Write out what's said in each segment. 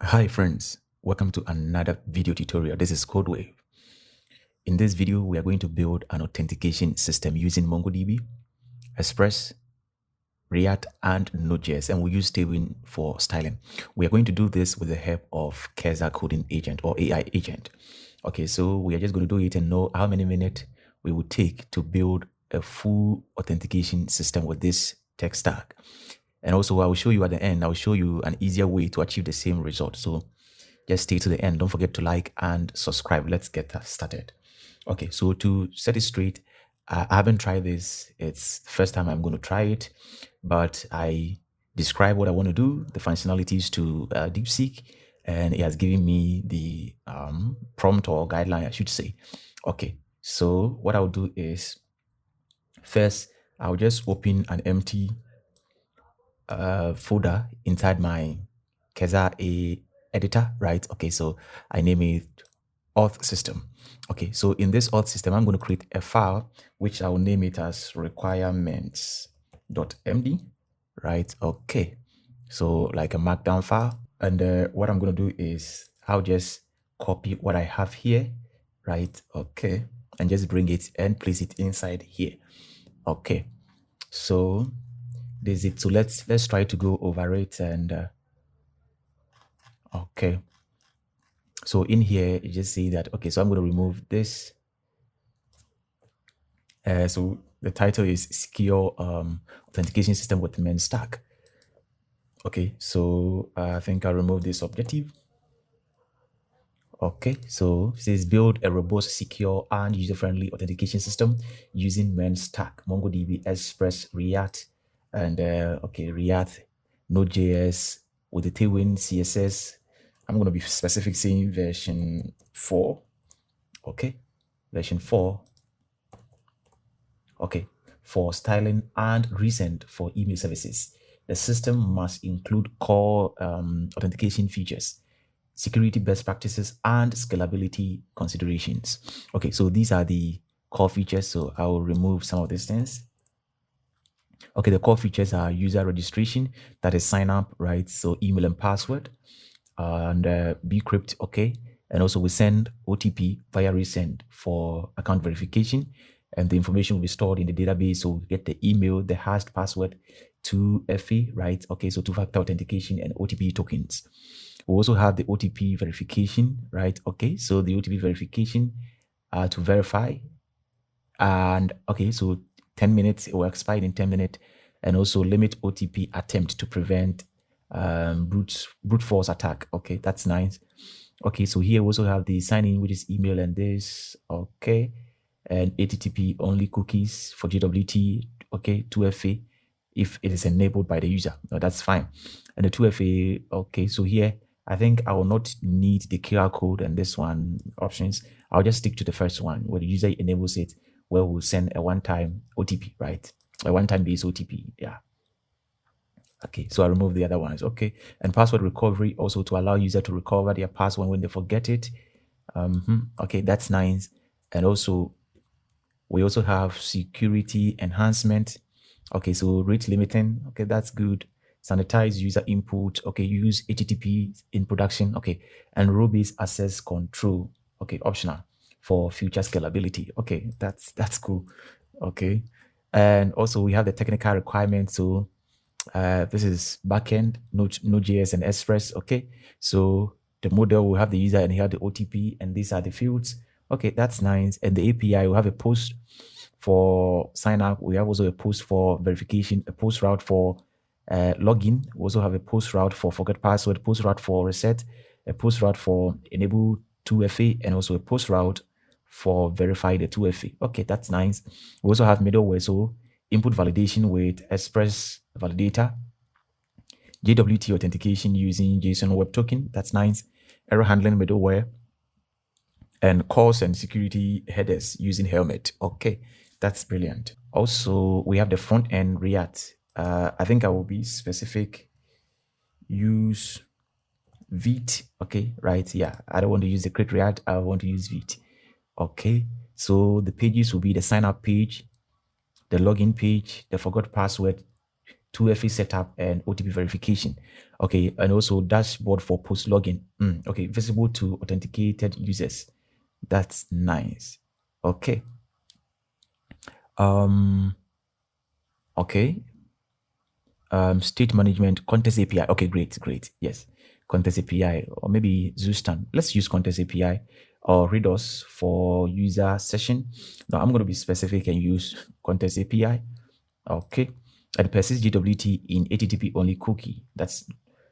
Hi friends, welcome to another video tutorial. This is CodeWave. In this video, we are going to build an authentication system using MongoDB, Express, React, and Node.js, and we'll use Tailwind for styling. We are going to do this with the help of Cursor coding agent or AI agent. Okay, so we are just going to do it and know how many minutes we would take to build a full authentication system with this tech stack. And also, I will show you at the end, I will show you an easier way to achieve the same result. So just stay to the end. Don't forget to like and subscribe. Let's get that started. Okay, so to set it straight, I haven't tried this. It's the first time I'm going to try it, but I describe what I want to do, the functionalities to DeepSeek, and it has given me the prompt or guideline, I should say. Okay, so what I'll do is first, I'll just open an empty folder inside my Cursor AI editor, right? Okay, so I name it auth system. Okay, so in this auth system, I'm going to create a file which I'll name it as requirements.md, right? Okay, so like a markdown file. And what I'm going to do is I'll just copy what I have here, right? Okay, and just bring it and place it inside here. Okay, so this is it. So let's try to go over it and okay. So in here, you just see that, okay, so I'm going to remove this. So the title is Secure Authentication System with MERN Stack. Okay, so I think I'll remove this objective. Okay, so it says build a robust, secure, and user-friendly authentication system using MERN Stack, MongoDB, Express, React, and okay, React, Node.js with the Tailwind CSS. I'm going to be specific, saying version 4. Okay, version 4. Okay, for styling and resend for email services. The system must include core authentication features, security best practices, and scalability considerations. Okay, so these are the core features. So I will remove some of these things. Okay, the core features are user registration, that is sign up, right? So email and password, and bcrypt, okay. And also we send OTP via resend for account verification, and the information will be stored in the database. So we get the email, the hashed password, 2FA, right? Okay, so two-factor authentication and OTP tokens. We also have the OTP verification, right? Okay, so the OTP verification to verify, and okay, so 10 minutes, it will expire in 10 minutes, and also limit OTP attempt to prevent brute force attack. Okay, that's nice. Okay, so here we also have the sign in, which is email and this, okay, and HTTP only cookies for JWT, okay, 2FA if it is enabled by the user. No, that's fine. And the 2FA, okay, so here I think I will not need the QR code and this one options. I'll just stick to the first one where the user enables it, where we'll send a one-time OTP, right? A one-time base OTP, yeah. Okay, so I remove the other ones. Okay, and password recovery also to allow user to recover their password when they forget it. Okay, that's nice. And also, we also have security enhancement. Okay, so rate limiting. Okay, that's good. Sanitize user input. Okay, use HTTP in production. Okay, and role-based access control. Okay, optional for future scalability. Okay, that's cool. Okay, and also we have the technical requirements. So this is backend, Node.js and Express. Okay, so the model will have the user and here the OTP, and these are the fields. Okay, that's nice. And the API will have a post for sign up. We have also a post for verification, a post route for login. We also have a post route for forget password, post route for reset, a post route for enable 2FA, and also a post route for verify the 2FA. Okay, that's nice. We also have middleware, so input validation with Express Validator, JWT authentication using JSON Web Token. That's nice. Error handling middleware, and calls and security headers using Helmet. Okay, that's brilliant. Also, we have the front end React. I think I will be specific. Use Vite. Okay, right. Yeah, I don't want to use the create React. I want to use Vite. Okay, so the pages will be the sign up page, the login page, the forgot password, 2FA setup and OTP verification. Okay, and also dashboard for post login. Okay, visible to authenticated users. That's nice. Okay. Okay. State management, Contest API. Okay, great. Yes, Contest API, or maybe Zustan. Let's use Contest API or Redos for user session. Now I'm going to be specific and use Contest API. Okay, and persist JWT in HTTP only cookie. That's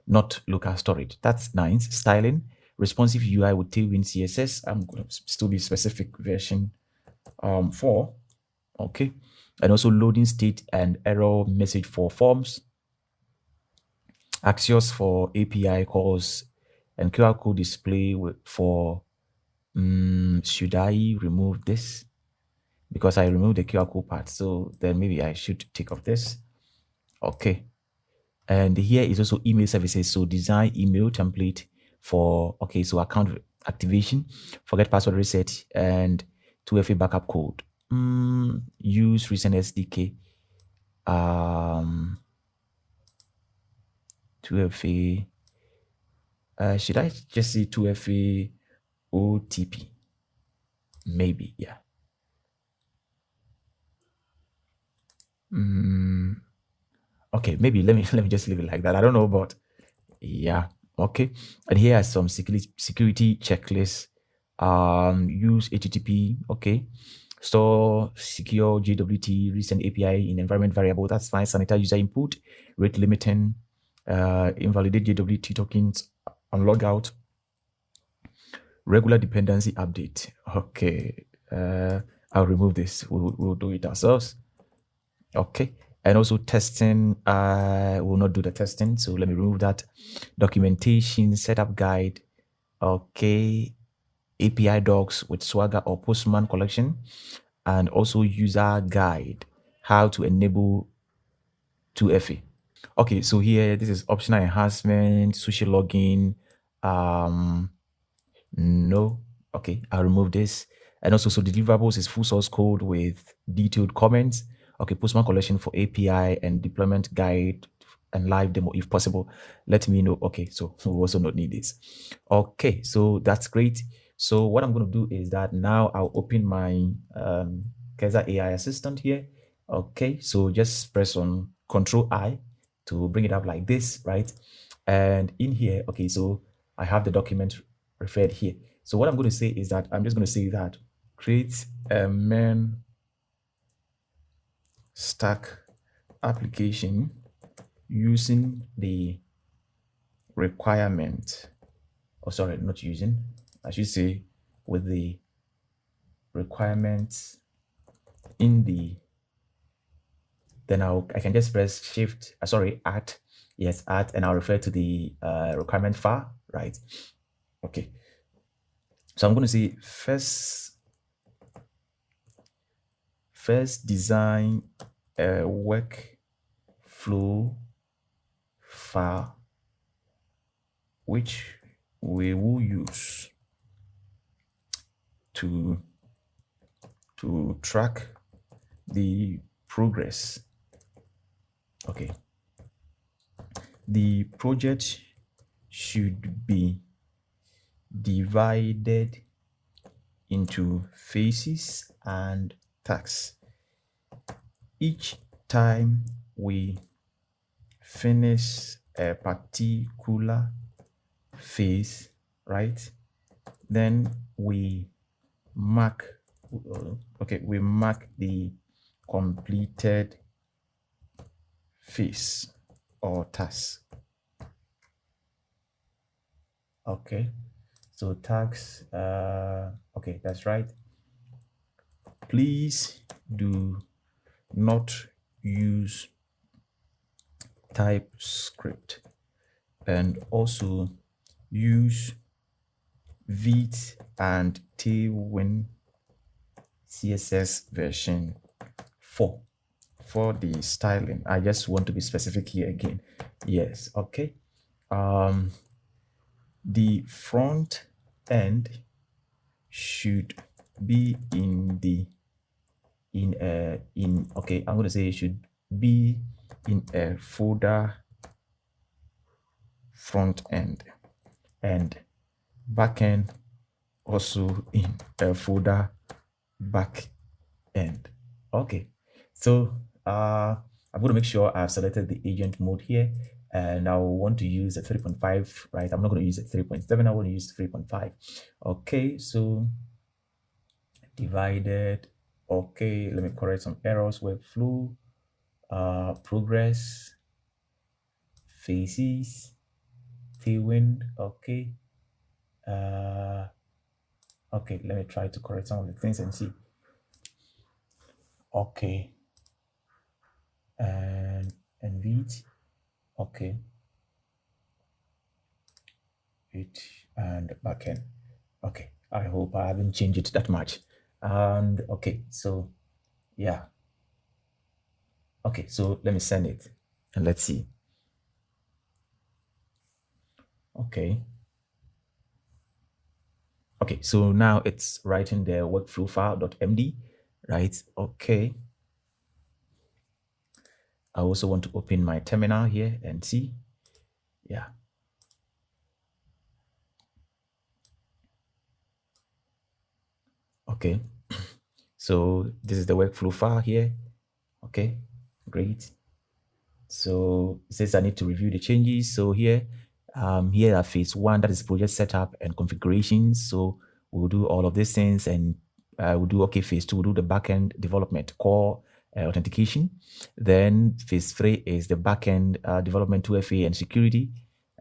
not local storage. That's nice. Styling, responsive UI with Tailwind CSS. I'm going to still be specific version 4. Okay, and also loading state and error message for forms. Axios for API calls and QR code display for, should I remove this? Because I removed the QR code part, so then maybe I should take off this. Okay. And here is also email services. So design email template for, okay, so account activation, forget password reset, and 2FA backup code. Use recent SDK. 2FA. Should I just say 2FA OTP? Maybe, yeah. Okay, maybe let me just leave it like that. I don't know, but yeah. Okay. And here are some security checklists. Use HTTP. Okay. Store secure JWT recent API in environment variable. That's fine. Sanitize user input. Rate limiting. Invalidate JWT tokens and logout. Regular dependency update. Okay. I'll remove this. We'll do it ourselves. Okay. And also testing, I will not do the testing. So let me remove that. Documentation, setup guide. Okay. API docs with Swagger or Postman collection. And also user guide, how to enable 2FA. Okay, so here, this is optional enhancement, social login. No. Okay, I'll remove this. And also, so deliverables is full source code with detailed comments. Okay, Postman collection for API and deployment guide and live demo if possible. Let me know. Okay, so we also not need this. Okay, so that's great. So what I'm going to do is that now I'll open my Cursor AI assistant here. Okay, so just press on Control I to bring it up like this, right? And in here, okay, so I have the document referred here. So what I'm going to say is that I'm just going to say that create a MERN stack application using the requirement, or sorry, not using, I should say with the requirements in the, then I can just press shift, add, yes, add, and I'll refer to the requirement file, right? Okay. So I'm going to say first design a workflow file which we will use to track the progress. Okay. The project should be divided into phases and tasks. Each time we finish a particular phase, right, then we mark the completed phase or task. Okay, so tags, okay, that's right. Please do not use TypeScript, and also use Vite and Tailwind CSS version 4 for the styling. I just want to be specific here again. Yes, okay. The front end should be okay, I'm going to say it should be in a folder front end, and backend also in a folder back end. Okay, so I'm going to make sure I've selected the agent mode here, and I want to use a 3.5, right? I'm not going to use a 3.7. I want to use 3.5. Okay, so divided. Okay, let me correct some errors. Workflow, progress, faces, tailwind. Okay, okay, let me try to correct some of the things and see. Okay, and read. Okay, it and backend. Okay, I hope I haven't changed it that much. And okay, so yeah. Okay, so let me send it and let's see. Okay. Okay, so now it's writing the workflow file.md, right? Okay. I also want to open my terminal here and see. Yeah. Okay. So this is the workflow file here. Okay, great. So it says I need to review the changes. So here are phase one, that is project setup and configuration. So we'll do all of these things, and we'll do, okay, phase two, we'll do the backend development, core authentication. Then phase three is the backend development, 2FA and security.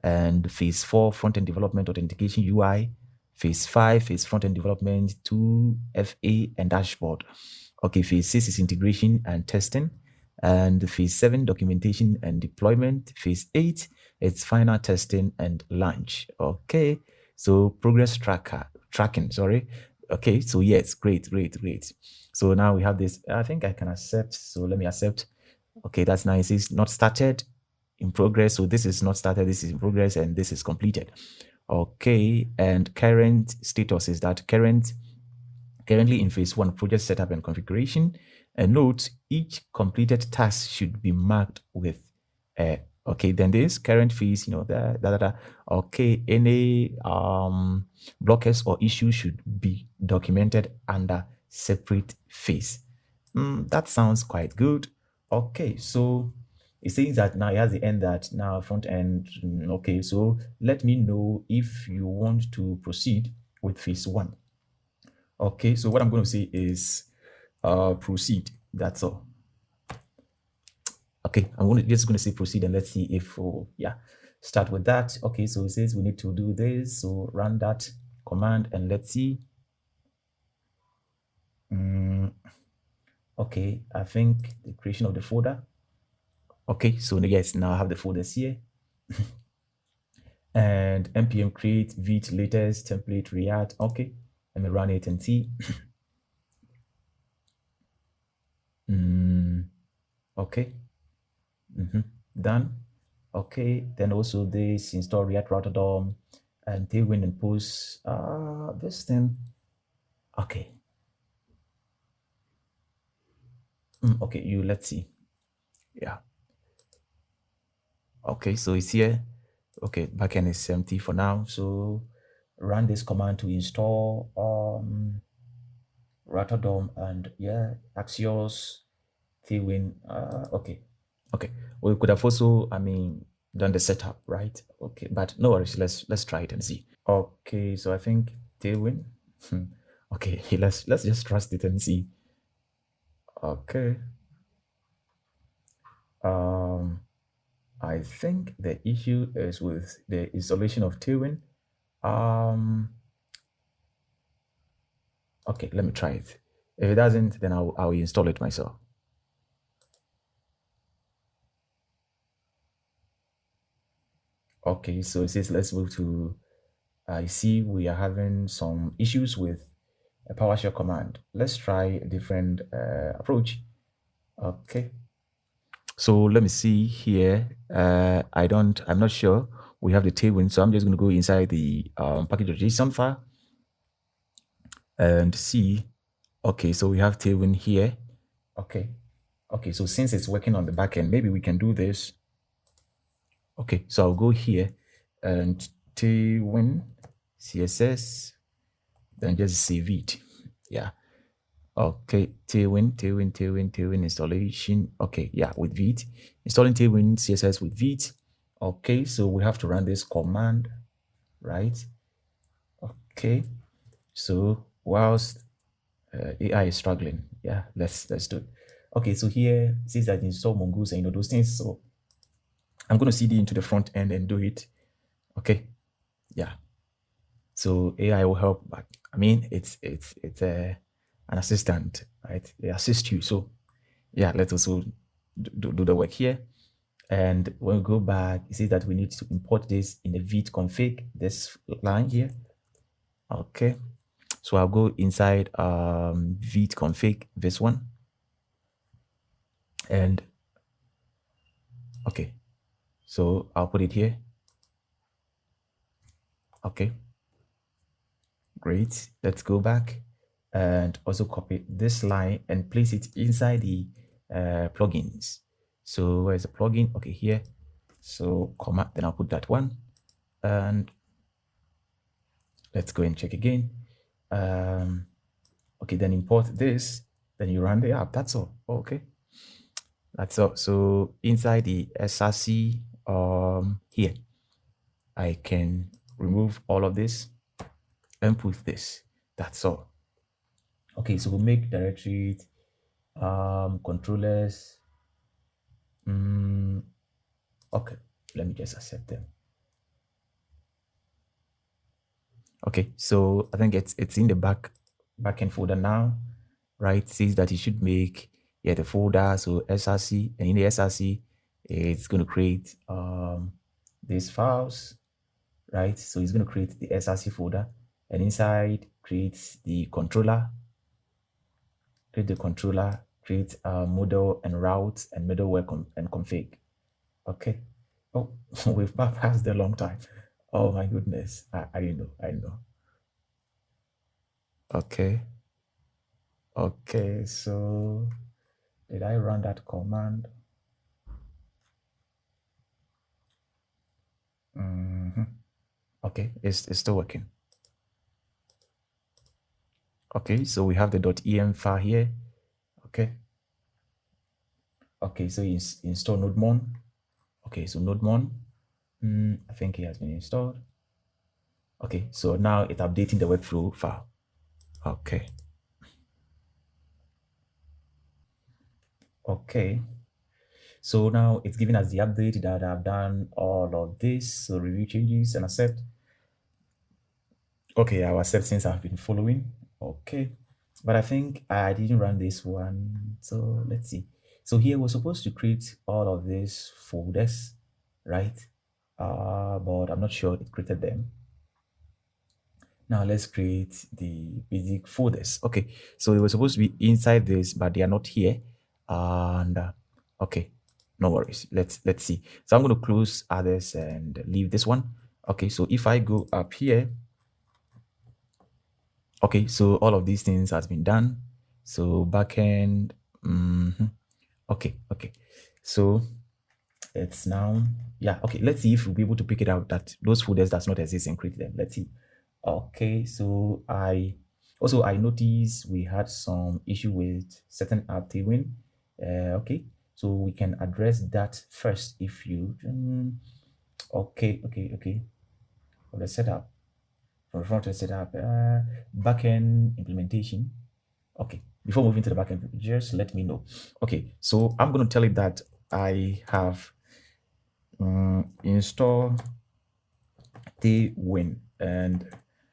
And phase four, front-end development, authentication, UI. Phase five is front-end development, 2FA and dashboard. Okay, phase six is integration and testing. And phase seven, documentation and deployment. Phase eight, it's final testing and launch. Okay, so progress tracking, sorry. Okay, so yes, great. So now we have this. I think I can accept. So let me accept. Okay, that's nice. It's not started, in progress. So this is not started, this is in progress, and this is completed. Okay, and current status is that currently in phase one, project setup and configuration. And note, each completed task should be marked with okay, then this current phase, okay, any blockers or issues should be documented under separate phase. That sounds quite good. Okay, so it says that now it has the end that now front end. Okay, so let me know if you want to proceed with phase one. Okay, so what I'm going to say is proceed. That's all. Okay, just going to say proceed, and let's see if, yeah, start with that. Okay, so it says we need to do this. So run that command and let's see. Okay, I think the creation of the folder. Okay, so yes, now I have the folders here. And npm create vite latest template react. Okay, let me run it and see. Okay, done. Okay, then also this install React Router DOM and Tailwind and post this thing. Okay. Okay, let's see. Yeah. Okay, so it's here. Okay, backend is empty for now. So run this command to install Router DOM and yeah, Axios, Tailwind. Okay. We could have also, done the setup, right? Okay, but no worries. Let's try it and see. Okay, so I think Tailwind. Okay, let's just trust it and see. Okay. I think the issue is with the installation of Tailwind. Okay, let me try it. If it doesn't, then I'll install it myself. Okay, so it says let's move to, I see we are having some issues with a PowerShell command. Let's try a different approach. Okay. So let me see here. I'm not sure. We have the Tailwind, so I'm just going to go inside the package.json file and see. Okay, so we have Tailwind here. Okay. Okay, so since it's working on the back end, maybe we can do this. Okay, so I'll go here and Tailwind CSS, then just save it. Yeah. Okay, Tailwind installation. Okay, yeah, with Vite. Installing Tailwind CSS with Vite. Okay, so we have to run this command, right? Okay, so whilst AI is struggling, yeah, let's do it. Okay, so here it says that install mongoose and those things. So I'm going to CD into the front end and do it. Okay, yeah. So AI will help, but I mean it's an assistant, right? They assist you. So yeah, let's also do the work here. And when we go back, it says that we need to import this in the vite config, this line here. Okay, so I'll go inside vite config, this one, and okay, so I'll put it here. Okay, great. Let's go back and also copy this line and place it inside the plugins. So where's the plugin? Okay, here. So comma, then I'll put that one, and let's go and check again. Okay, then import this, then you run the app. That's all. Okay, that's all. So inside the SRC here, I can remove all of this and put this. That's all. Okay, so we'll make directory controllers. Okay, let me just accept them. Okay, so I think it's in the backend folder now, right? It says that you should make the folder, so SRC, and in the SRC it's going to create these files, right? So it's going to create the SRC folder, and inside creates the controller, create model and routes and middleware and config. Okay. Oh, we've passed a long time. Oh my goodness. I know. I know. Okay. Okay. So did I run that command? Okay. It's still working. Okay. So we have the .em file here. Okay. Okay. So install NodeMon. Okay. So NodeMon. I think it has been installed. Okay. So now it's updating the workflow file. Okay. Okay. So now it's giving us the update that I've done all of this. So review changes and accept. Okay, I'll accept since I've been following. Okay, but I think I didn't run this one. So let's see. So here we're supposed to create all of these folders, right? But I'm not sure it created them. Now let's create the basic folders. Okay, so they were supposed to be inside this, but they are not here. And okay, no worries. Let's see. So I'm going to close others and leave this one. Okay, so if I go up here, okay, so all of these things has been done. So backend, okay, so it's now, yeah, okay, let's see if we'll be able to pick it out that those folders does not exist and create them. Let's see. Okay, so I noticed we had some issue with certain app Tailwind. Okay, so we can address that first if you okay, for the setup, for the front end setup, backend implementation. Okay, before moving to the backend, just let me know. Okay, so I'm going to tell it that I have install Tailwind and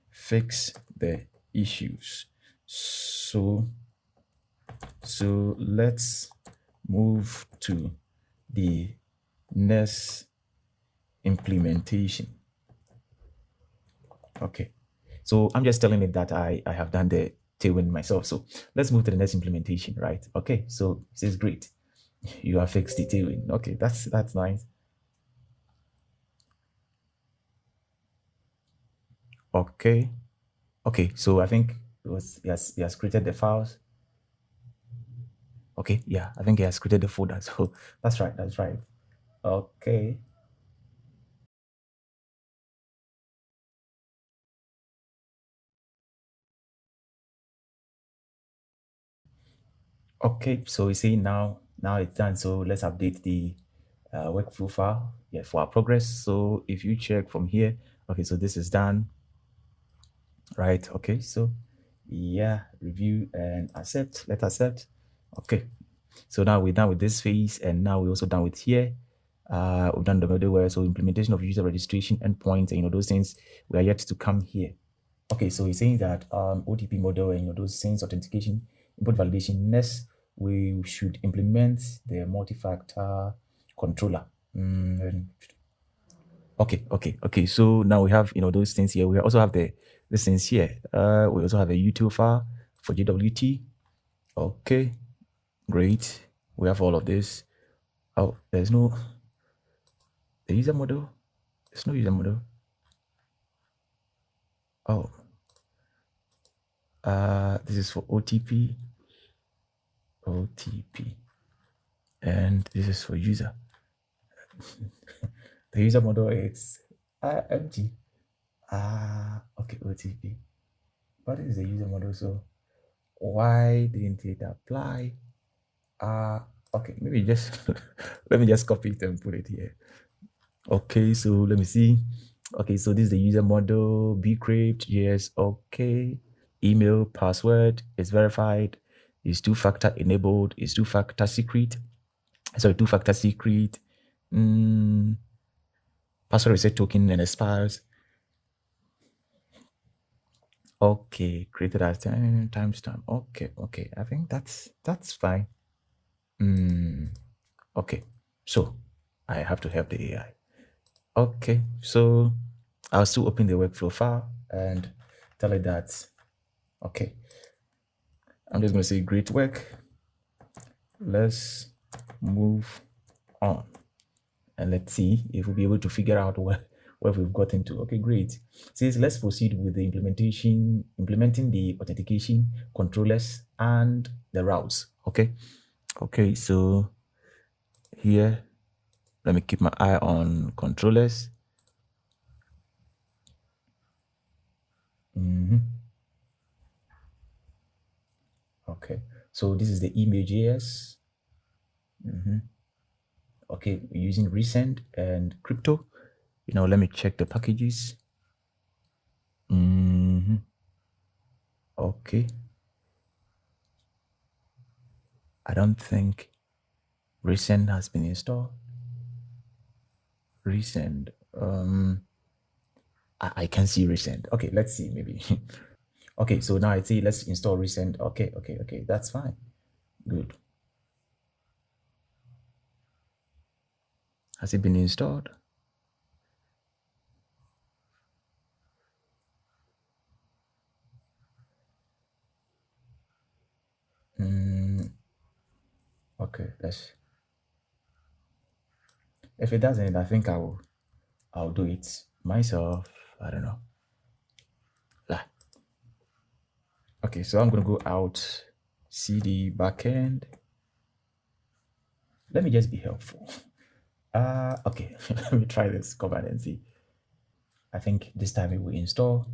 fix the issues. So let's move to the next implementation. Okay, so I'm just telling it that I have done the Tailwind myself. So let's move to the next implementation, right? Okay, so it says great, you have fixed the Tailwind. Okay, that's nice. Okay, so I think it was, he has created the files. Okay, yeah, I think he has created the folder. So that's right. That's right. Okay. Okay. So you see now it's done. So let's update the workflow file. Yeah, for our progress. So if you check from here, okay, so this is done, right? Okay. So yeah, review and accept. Let's accept. Okay. So now we're done with this phase, and now we're also done with here. We've done the middleware, so implementation of user registration endpoints, and those things we are yet to come here. Okay, so he's saying that OTP model and those things, authentication, input validation. Next, we should implement the multi-factor controller. Okay. So now we have those things here. We also have these things here. We also have a util file for JWT. Okay, great. We have all of this. Oh, there's no the user model. There's no user model. Oh, this is for OTP, OTP, and this is for user. The user model is empty. Okay, OTP. What is the user model? So why didn't it apply? Okay, maybe just let me just copy it and put it here. Okay, so let me see. Okay, so this is the user model, bcrypt, yes, okay. Email, password is verified, is two-factor enabled, is two-factor secret. Sorry, two-factor secret. Password reset token and expires. Okay, created as timestamp. Okay. I think that's fine. Okay, so I have to help the AI. Okay, so I'll still open the workflow file and tell it that, okay, I'm just going to say great work. Let's move on and let's see if we'll be able to figure out where we've gotten to. Okay, great. Says let's proceed with the implementing the authentication controllers and the routes. Okay, so here, let me keep my eye on controllers. Okay, so this is the email.js. Okay, we're using recent and crypto. Let me check the packages. Okay, I don't think recent has been installed. Recent, I can see recent. Okay, let's see, maybe. Okay, so now I say let's install recent. Okay, that's fine. Good. Has it been installed? Okay, let's. If it doesn't, I think I'll do it myself. I don't know. Ah, okay, so I'm gonna go out, cd backend. Let me just be helpful. Okay, let me try this command and see. I think this time it will install.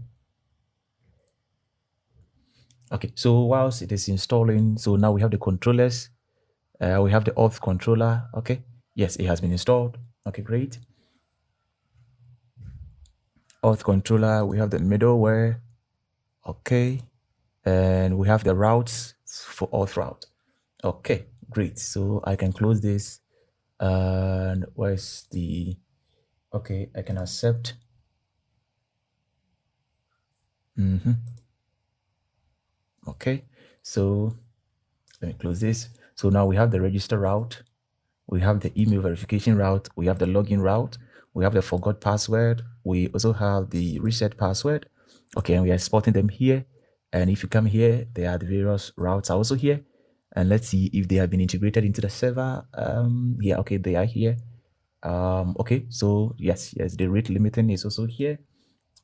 Okay, so whilst it is installing, so now we have the controllers. We have the auth controller. Okay, yes, it has been installed. Okay, great. Auth controller, we have the middleware. Okay, and we have the routes for auth route. Okay, great. So I can close this. And where's the, okay, I can accept. Okay, so let me close this. So now we have the register route, we have the email verification route, we have the login route, we have the forgot password, we also have the reset password. Okay, and we are exporting them here. And if you come here, there are the various routes are also here. And let's see if they have been integrated into the server. Yeah, okay, they are here. Okay, so yes, the rate limiting is also here.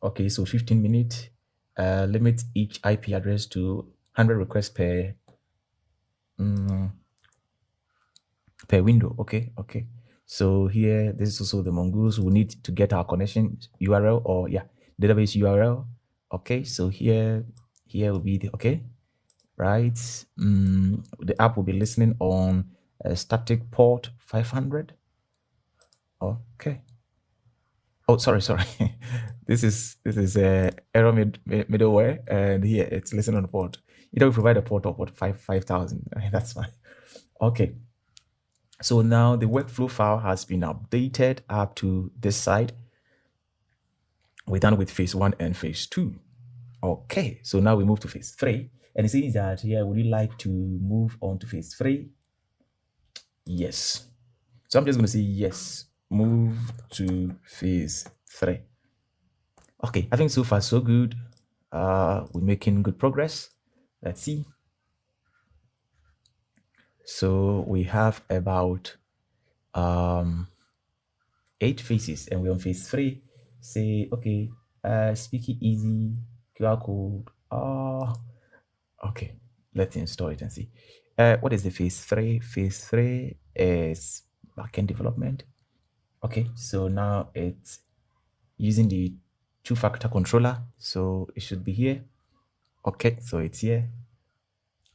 Okay, so 15 minutes. Limit each IP address to 100 requests per per window. Okay, okay. So here, this is also the mongoose. We need to get our connection URL, or yeah, database URL. Okay, so here will be the okay, right? The app will be listening on a static port 500. Okay. Oh, sorry. This is a error middleware, and here it's listening on port. You don't provide a port of what 5,000. That's fine. Okay. So now the workflow file has been updated up to this side. We're done with phase 1 and phase 2. Okay, so now we move to phase 3. And it says that here, would you like to move on to phase 3? Yes. So I'm just going to say yes. Move to phase 3. Okay, I think so far so good. We're making good progress. Let's see. So we have about 8 phases, and we're on phase 3. Say, okay, speak it easy, QR code. Okay, let's install it and see. What is the phase 3? Phase 3 is backend development. Okay, so now it's using the two-factor controller. So it should be here. Okay, so it's here.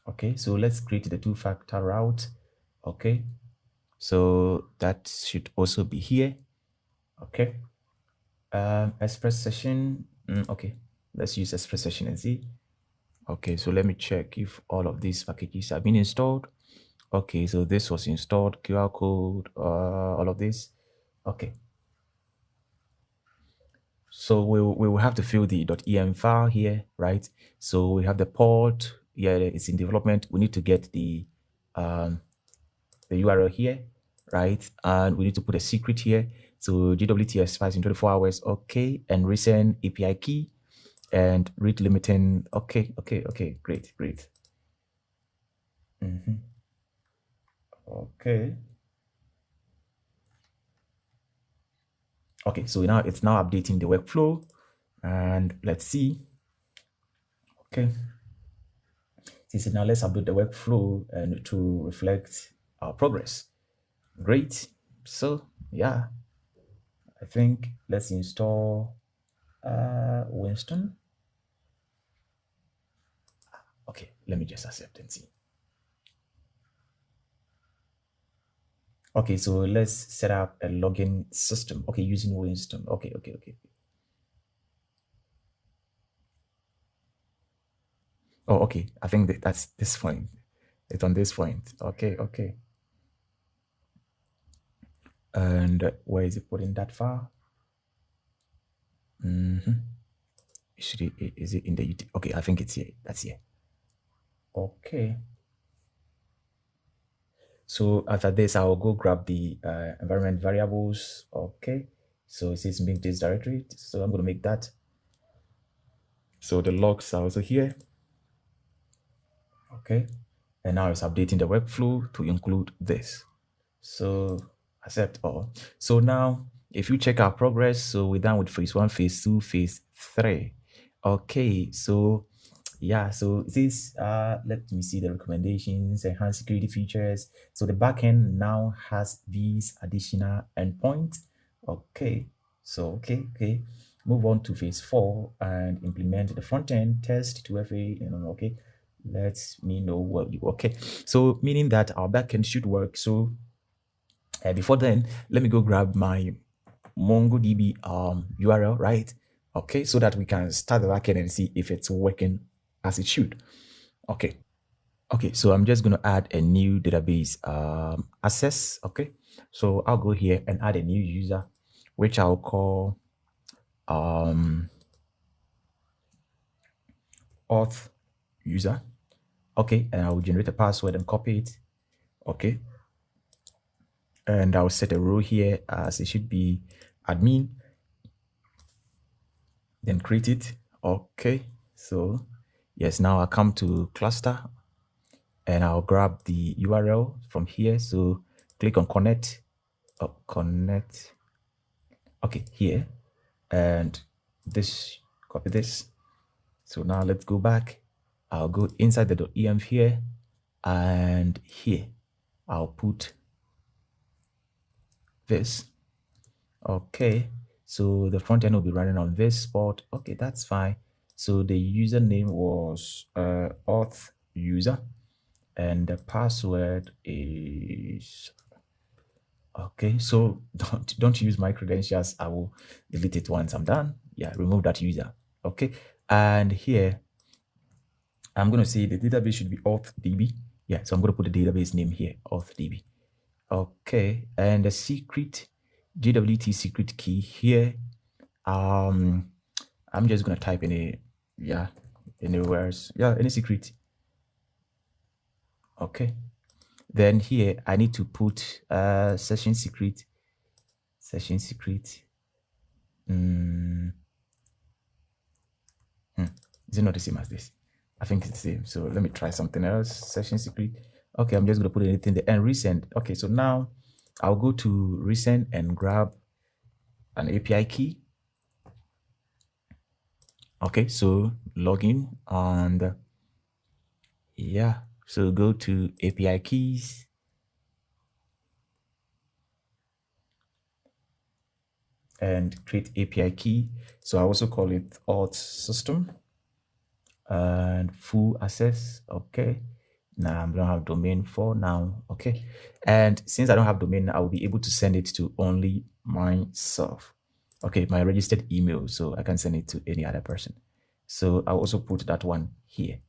Okay, so let's create the two-factor route. Okay, so that should also be here. Okay, express session. Okay, let's use express session and see. Okay, so let me check if all of these packages have been installed. Okay, so this was installed, QR code, all of this. Okay, so we will have to fill the .em file here, right? So we have the port. Yeah, it's in development. We need to get the URL here, right? And we need to put a secret here. So GWT expires in 24 hours. Okay, and recent API key and read limiting. Okay, great. Okay. Okay, so now it's now updating the workflow, and let's see. Okay. So now let's update the workflow and to reflect our progress. Great. So yeah, I think let's install Winston. Okay, let me just accept and see. Okay, so let's set up a login system. Okay, using Winston. Okay. Oh, okay. I think that's this point. It's on this point. Okay. And where is it putting that file? Is it in the okay, I think it's here. That's here. Okay. So after this, I will go grab the environment variables. Okay. So it says make this directory. So I'm going to make that. So the logs are also here. Okay. And now it's updating the workflow to include this. So accept all. So now if you check our progress, so we're done with phase 1, phase 2, phase 3. Okay, so yeah, so this let me see the recommendations, enhanced security features. So the backend now has these additional endpoints. Okay, so okay. Move on to phase 4 and implement the front end test to FA. Okay, let me know what you okay. So meaning that our backend should work. So before then, let me go grab my MongoDB URL, right? Okay, so that we can start the backend and see if it's working as it should. Okay, so I'm just going to add a new database access. Okay, so I'll go here and add a new user, which I'll call auth user. Okay, and I will generate a password and copy it. Okay, and I'll set a row here as it should be admin, then create it. Okay, so yes, now I'll come to cluster and I'll grab the URL from here. So click on connect, connect. Okay, here, and this, copy this. So now let's go back. I'll go inside the .env here, and here I'll put this. Okay, so the front end will be running on this spot. Okay, that's fine. So the username was auth user, and the password is okay. So don't use my credentials. I will delete it once I'm done. Yeah, remove that user. Okay, and here I'm going to say the database should be authDB. Yeah, so I'm going to put the database name here, authDB. Okay, and the secret JWT secret key here. I'm just gonna type yeah, anywhere. Yeah, any secret. Okay. Then here I need to put session secret. Session secret. Is it not the same as this? I think it's the same. So let me try something else. Session secret. Okay, I'm just gonna put anything there and resend. Okay, so now I'll go to resend and grab an API key. Okay, so login and yeah, so go to API keys and create API key. So I also call it auth system and full access. Okay. Now I don't have domain for now. Okay. And since I don't have domain, I will be able to send it to only myself. Okay, my registered email, so I can send it to any other person. So I'll also put that one here.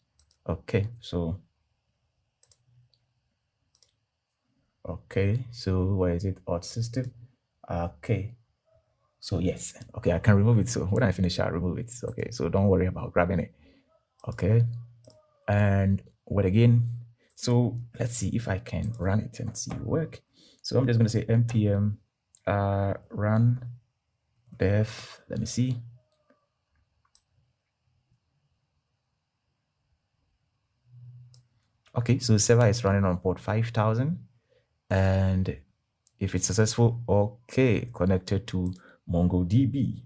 Okay, so where is it? Auth system. Okay, so yes, okay, I can remove it. So when I finish, I'll remove it. Okay, so don't worry about grabbing it. Okay, and what again? So let's see if I can run it and see it work. So I'm just going to say npm run dev. Let me see. Okay, so server is running on port 5000, and if it's successful, okay, connected to MongoDB.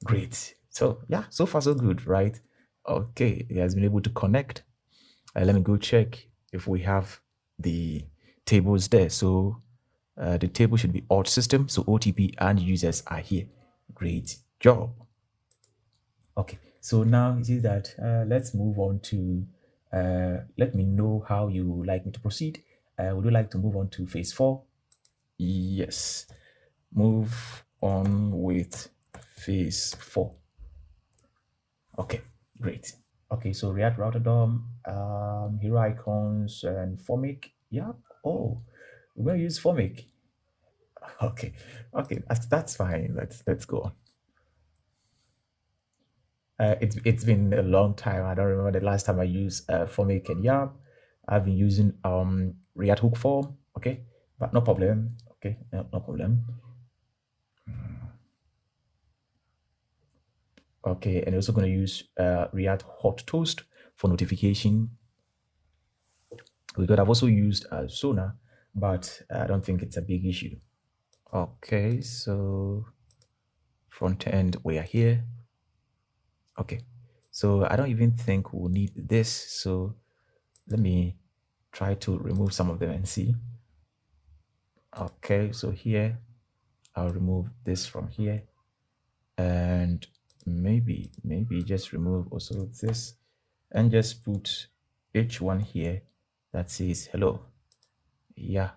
Great. So yeah, so far so good, right? Okay, it has been able to connect. Let me go check if we have the tables there. So the table should be auth system. So OTP and users are here. Great job. Okay, so now you see that let's move on to let me know how you like me to proceed. Would you like to move on to phase 4? Yes, move on with phase 4. Okay, great. Okay, so React Router DOM, hero icons, and Formic. Yeah. Oh, we're gonna use Formic. Okay, okay, that's fine. Let's go on. It's been a long time. I don't remember the last time I used Formic and Yarp. I've been using React Hook Form. Okay, but no problem. Okay, no problem. Okay, and also going to use React Hot Toast for notification. Because I've also used Sona, but I don't think it's a big issue. Okay, so front end, we are here. Okay, so I don't even think we'll need this. So let me try to remove some of them and see. Okay, so here, I'll remove this from here. And maybe just remove also this and just put h1 here that says hello. Yeah.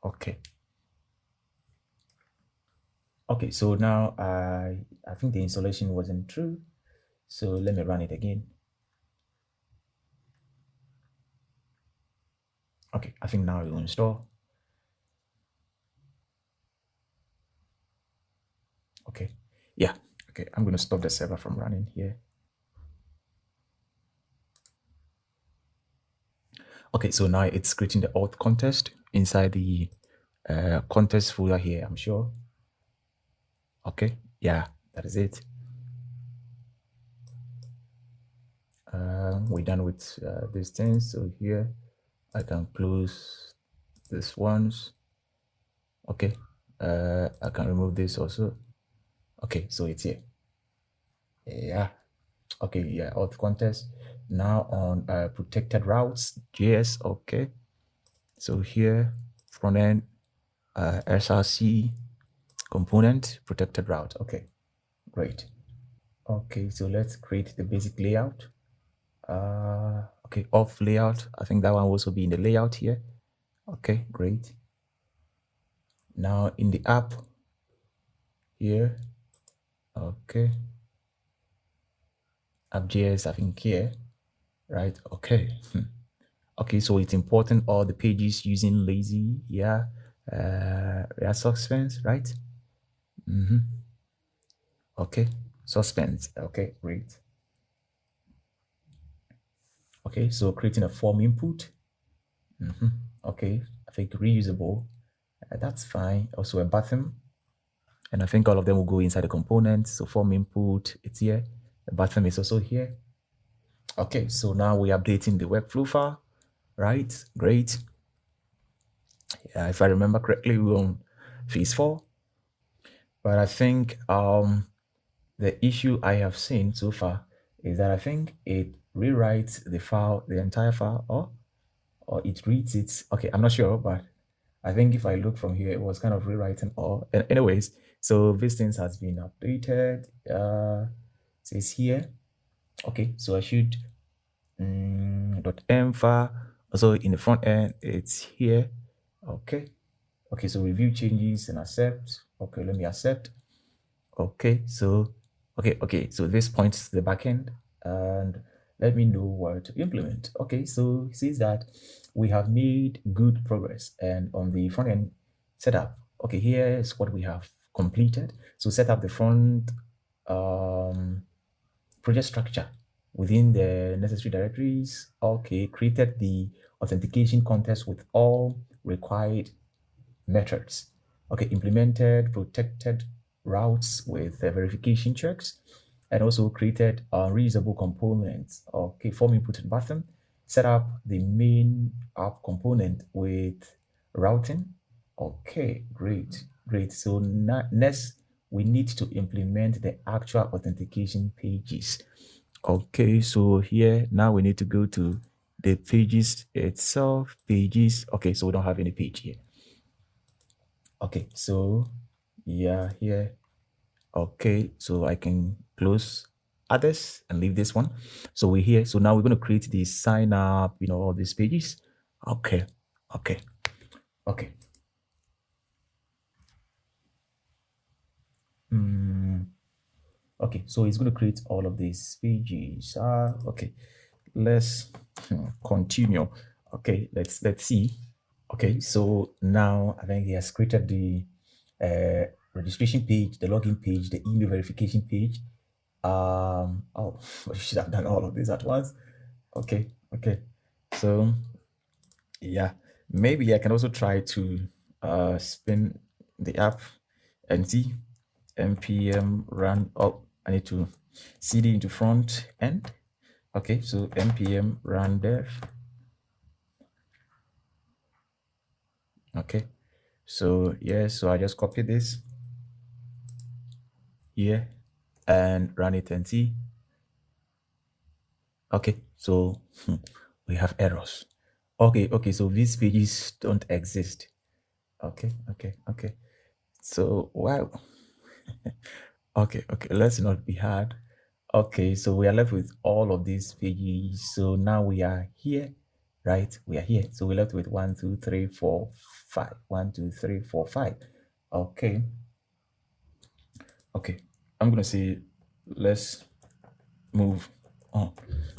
Okay. Okay, so now I think the installation wasn't true. So let me run it again. Okay, I think now it will install. Okay, yeah. Okay, I'm going to stop the server from running here. Okay, so now it's creating the auth contest inside the contest folder here, I'm sure. Okay, yeah, that is it. We're done with these things. So here I can close this ones. Okay, I can remove this also. Okay, so it's here. Yeah. Okay, yeah, auth contest. Now on protected routes, JS. Okay. So here, front end, SRC component, protected route. Okay, great. Okay, so let's create the basic layout. Okay, off layout. I think that one will also be in the layout here. Okay, great. Now in the app here, okay, app.js, I think here, right? Okay. Okay, so it's important all the pages using lazy, yeah, suspense, right? Okay, suspense. Okay, great. Okay, so creating a form input. Okay, I think reusable. That's fine. Also a button. And I think all of them will go inside the component. So form input, it's here. The button is also here. Okay, so now we're updating the workflow file, right? Great. Yeah, if I remember correctly, we're on phase 4. But I think the issue I have seen so far is that I think it rewrites the file, the entire file, or it reads it. Okay, I'm not sure, but I think if I look from here, it was kind of rewriting all. Anyways, so this things has been updated. Says here. Okay, so I should .m file. Also in the front end, it's here. Okay. Okay, so review changes and accept. Okay, let me accept. Okay, so so this points to the backend and let me know what to implement. Okay, so it says that we have made good progress and on the front end setup. Okay, here is what we have completed. So set up the front project structure within the necessary directories. Okay, created the authentication context with all required methods. Okay, implemented protected routes with verification checks and also created reusable components. Okay, form input and button. Set up the main app component with routing. Okay, great, great. So next, we need to implement the actual authentication pages. Okay, so here now we need to go to the pages itself, pages. Okay, so we don't have any page here. Okay, so yeah, here. Okay, so I can close others and leave this one. So we're here. So now we're going to create the sign up, all these pages. Okay, okay, okay. Okay, so it's going to create all of these pages. Okay, let's continue. Okay, let's see. Okay, so now I think he has created the registration page, the login page, the email verification page. Oh, I should have done all of this at once. Okay, okay. So yeah, maybe I can also try to spin the app and see npm run. Oh, I need to cd into front end. Okay, so npm run dev. Okay, so yeah, so I just copy this here and run it and see. Okay, so we have errors. Okay, okay, so these pages don't exist. Okay, okay, okay. So wow. Okay, okay, let's not be hard. Okay, so we are left with all of these pages. So now we are here, right? We are here. So we're left with 1, 2, 3, 4, 5. 1, 2, 3, 4, 5. Okay. Okay. I'm gonna say let's move on.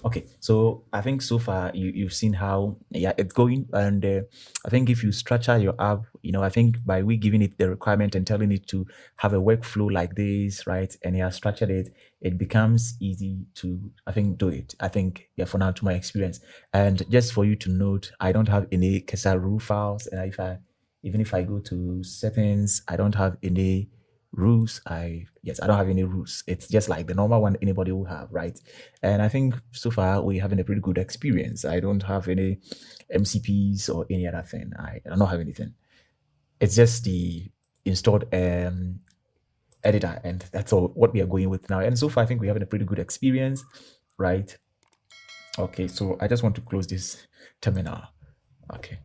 Okay, so I think so far you've seen how it's going, and I think if you structure your app, I think by we giving it the requirement and telling it to have a workflow like this, right, and you have structured it, it becomes easy to I think do it. I think yeah, for now to my experience, and just for you to note, I don't have any Kesaru files, and even if I go to settings, I don't have any rules. I don't have any rules. It's just like the normal one anybody will have, right? And I think so far we're having a pretty good experience. I don't have any MCPs or any other thing. I don't have anything. It's just the installed editor, and that's all what we are going with now. And so far, I think we're having a pretty good experience, right? Okay, so I just want to close this terminal. Okay.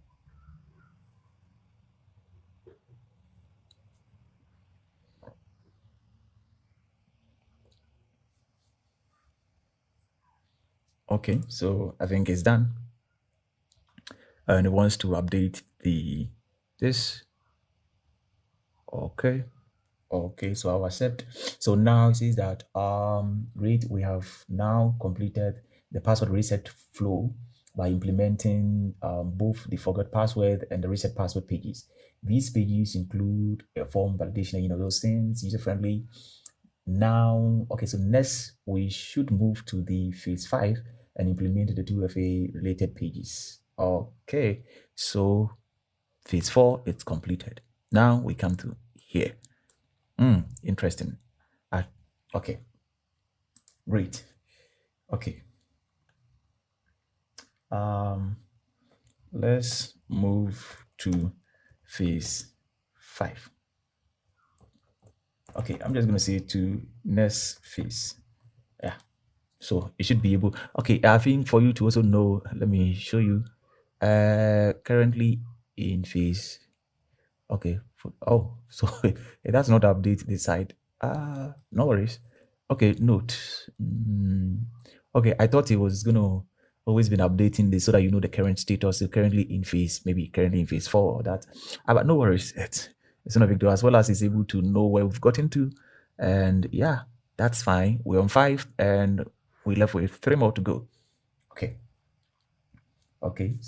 Okay, so I think it's done. And it wants to update this. Okay. Okay, so I'll accept. So now it says that read, we have now completed the password reset flow by implementing both the forgot password and the reset password pages. These pages include a form validation, those things, user friendly. Now, okay, so next we should move to the phase 5 and implement the 2FA related pages. Okay, so phase 4, it's completed. Now we come to here. Interesting. Okay, great. Okay. Let's move to phase 5. Okay, I'm just gonna say to next phase. Yeah. So it should be able. Okay, I think for you to also know, let me show you. Currently in phase. Okay. So it does not update this side. No worries. Okay, note. Okay, I thought it was gonna always been updating this so that you know the current status. So currently in phase, maybe currently in phase 4 or that. But no worries. It's not a big deal. As well as it's able to know where we've gotten to. And yeah, that's fine. We're on 5 and we left with 3 more to go. Okay. Okay.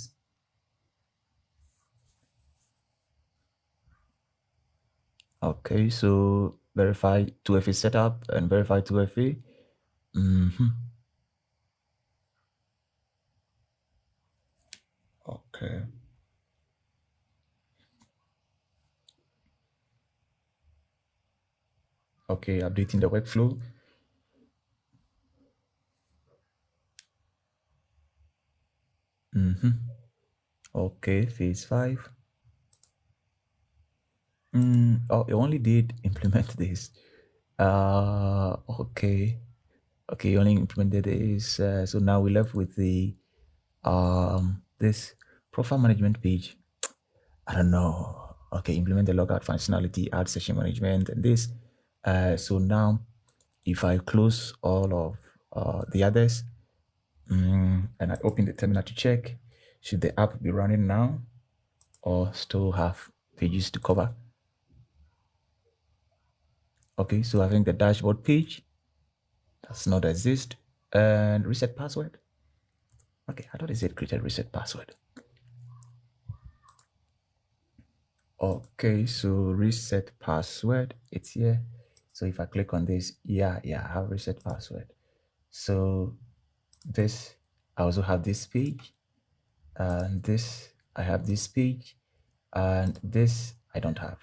Okay, so verify 2FA setup and verify 2FA. Okay. Okay, updating the workflow. Okay, phase 5. Oh, it only did implement this. Okay. Okay, only implemented this. So now we left with the this profile management page. I don't know. Okay, implement the logout functionality, add session management, and this. So now, if I close all of the others, and I open the terminal to check, should the app be running now, or still have pages to cover? Okay, so I think the dashboard page does not exist, and reset password. Okay, I thought it said created reset password. Okay, so reset password, it's here. So if I click on this, yeah, I have reset password. So this, I also have this page, and this, I have this page, and this I don't have.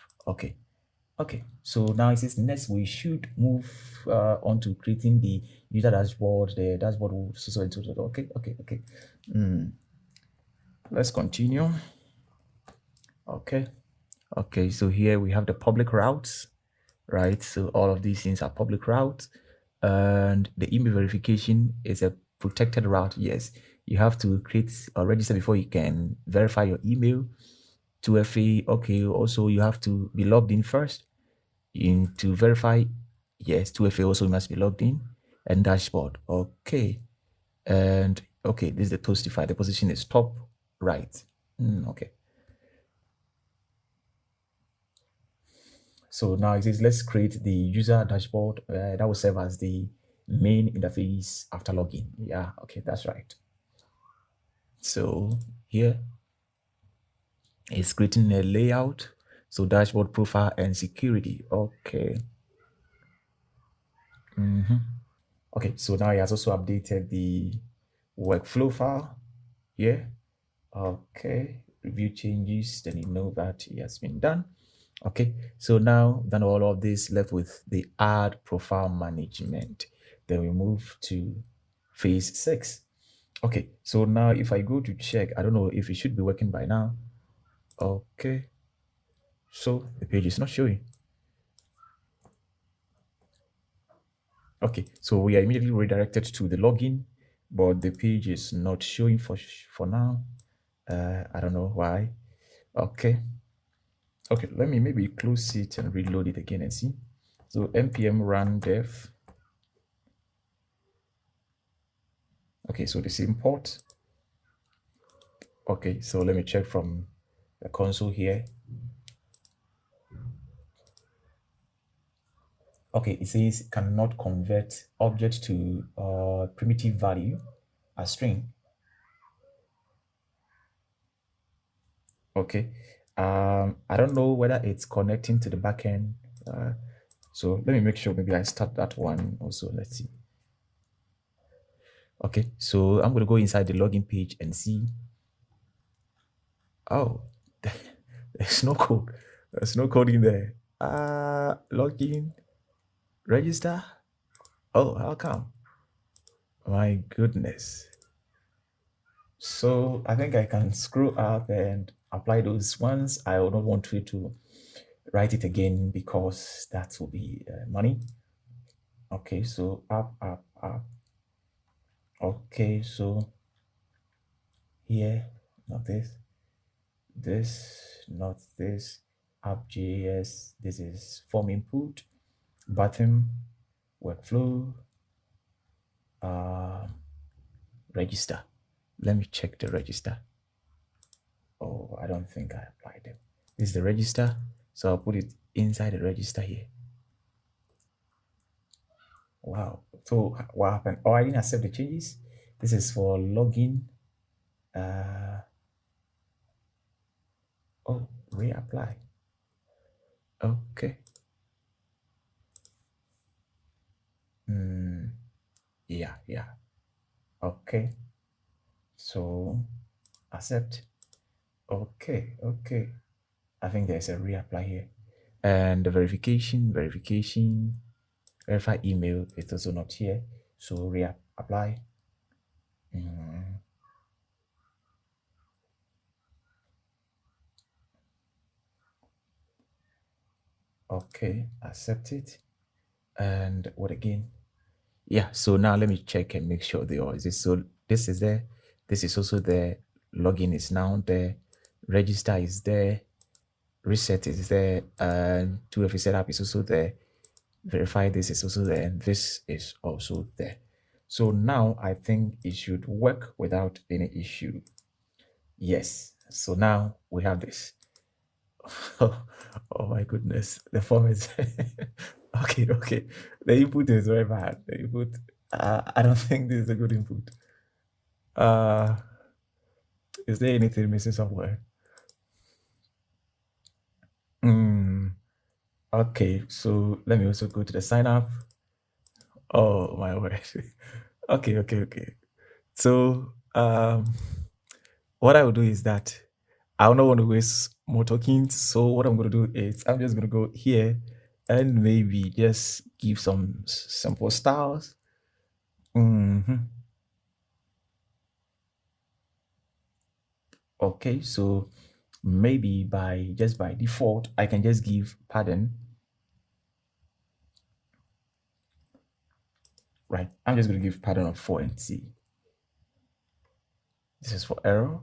Okay, so now it says next we should move on to creating the user dashboard. The dashboard will so and so. Okay. Let's continue. Okay, so here we have the public routes, right? So all of these things are public routes, and the email verification is a protected route. Yes, you have to create or register before you can verify your email. 2FA, okay, also you have to be logged in first to verify. Yes, 2FA also must be logged in, and dashboard. Okay, and okay, this is the Toastify. The position is top right. Okay. So now it says let's create the user dashboard that will serve as the main interface after login. Yeah, okay, that's right. So here it's creating a layout. So dashboard profile and security. Okay. Okay, so now he has also updated the workflow file. Yeah. Okay. Review changes, then you know that it has been done. Okay, so now done all of this, left with the add profile management. Then we move to phase 6. Okay, so now if I go to check, I don't know if it should be working by now. Okay, So the page is not showing. Okay, so we are immediately redirected to the login, but the page is not showing for now. I don't know why. Okay, okay, let me maybe close it and reload it again and see. So npm run dev. Okay, so the same port. Okay, so let me check from the console here. Okay, it says cannot convert object to primitive value, a string. Okay, I don't know whether it's connecting to the backend. So let me make sure maybe I start that one also. Let's see. Okay, so I'm going to go inside the login page and see. Oh, there's no code. There's no code in there. Login, register. Oh, how come? My goodness. So I think I can scroll up and apply those ones. I will not want you to write it again because that will be money. Okay, so up. Okay, so here, not not this, app.js, this is form input, button, workflow, uh, register. Let me check the register. Oh, I don't think I applied them. This is the register, so I'll put it inside the register here. Wow, so what happened? Oh, I didn't accept the changes. This is for login. Oh, reapply. Okay. Yeah. Okay. So accept. Okay. I think there's a reapply here. And the verification, verify email is also not here. So reapply. Okay, accept it. And what again? Yeah, so now let me check and make sure they all is it. So this is there, this is also there, login is now there, register is there, reset is there, and 2FA setup is also there, verify this is also there, and this is also there. So now I think it should work without any issue. Yes, so now we have this. Oh my goodness, the form is okay. The input is very bad. The input, I don't think this is a good input. Uh, is there anything missing somewhere? Okay, so let me also go to the sign up. Oh my word. Okay. So what I will do is that I don't want to waste more tokens. So what I'm going to do is I'm just going to go here and maybe just give some simple styles. Okay, so maybe by just by default, I can just give pardon. Right, I'm just going to give pardon of 4 and see. This is for error.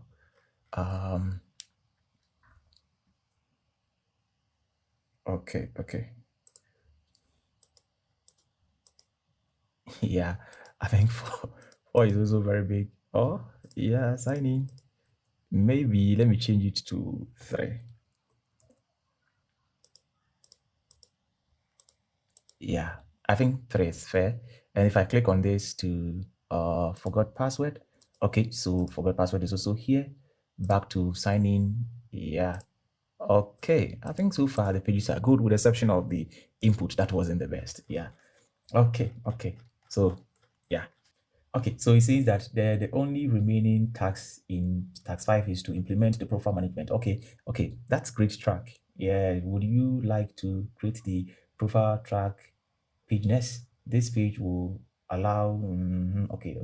Okay. Yeah, I think 4 is also very big. Oh, yeah, sign in. Maybe let me change it to 3. Yeah, I think 3 is fair. And if I click on this to forgot password, okay, so forgot password is also here. Back to sign in. Yeah. Okay, I think so far the pages are good with the exception of the input that wasn't the best. Yeah. Okay. So yeah. Okay, so it says that the only remaining task in task 5 is to implement the profile management. Okay, that's great track. Yeah, would you like to create the profile track page next? This page will allow. Okay.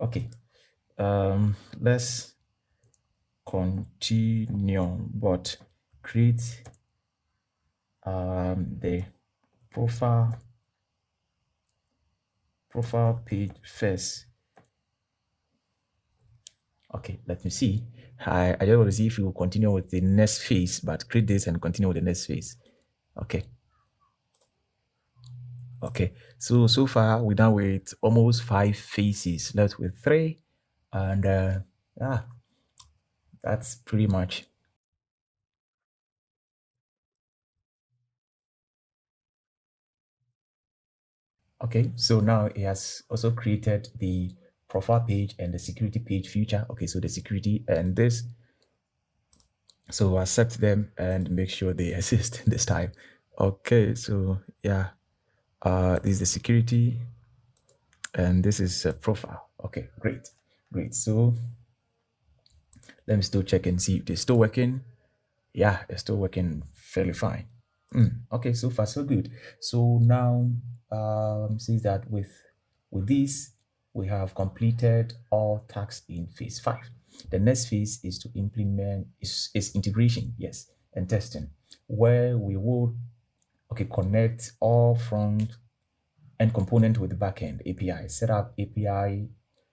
Okay. Let's continue, but create the profile page first. Okay, let me see. I just want to see if you will continue with the next phase, but create this and continue with the next phase. Okay. Okay. So far we're done with almost 5 phases, left with 3. And yeah, that's pretty much. Okay, so now it has also created the profile page and the security page feature. Okay, so the security and this. So accept them and make sure they exist this time. Okay, so yeah, this is the security and this is a profile. Okay, great, great. So let me still check and see if they're still working. Yeah, they're still working fairly fine. Okay, so far so good. So now says that with this we have completed all tasks in phase 5. The next phase is to implement is integration, yes, and testing, where we will connect all front end component with the backend API, set up API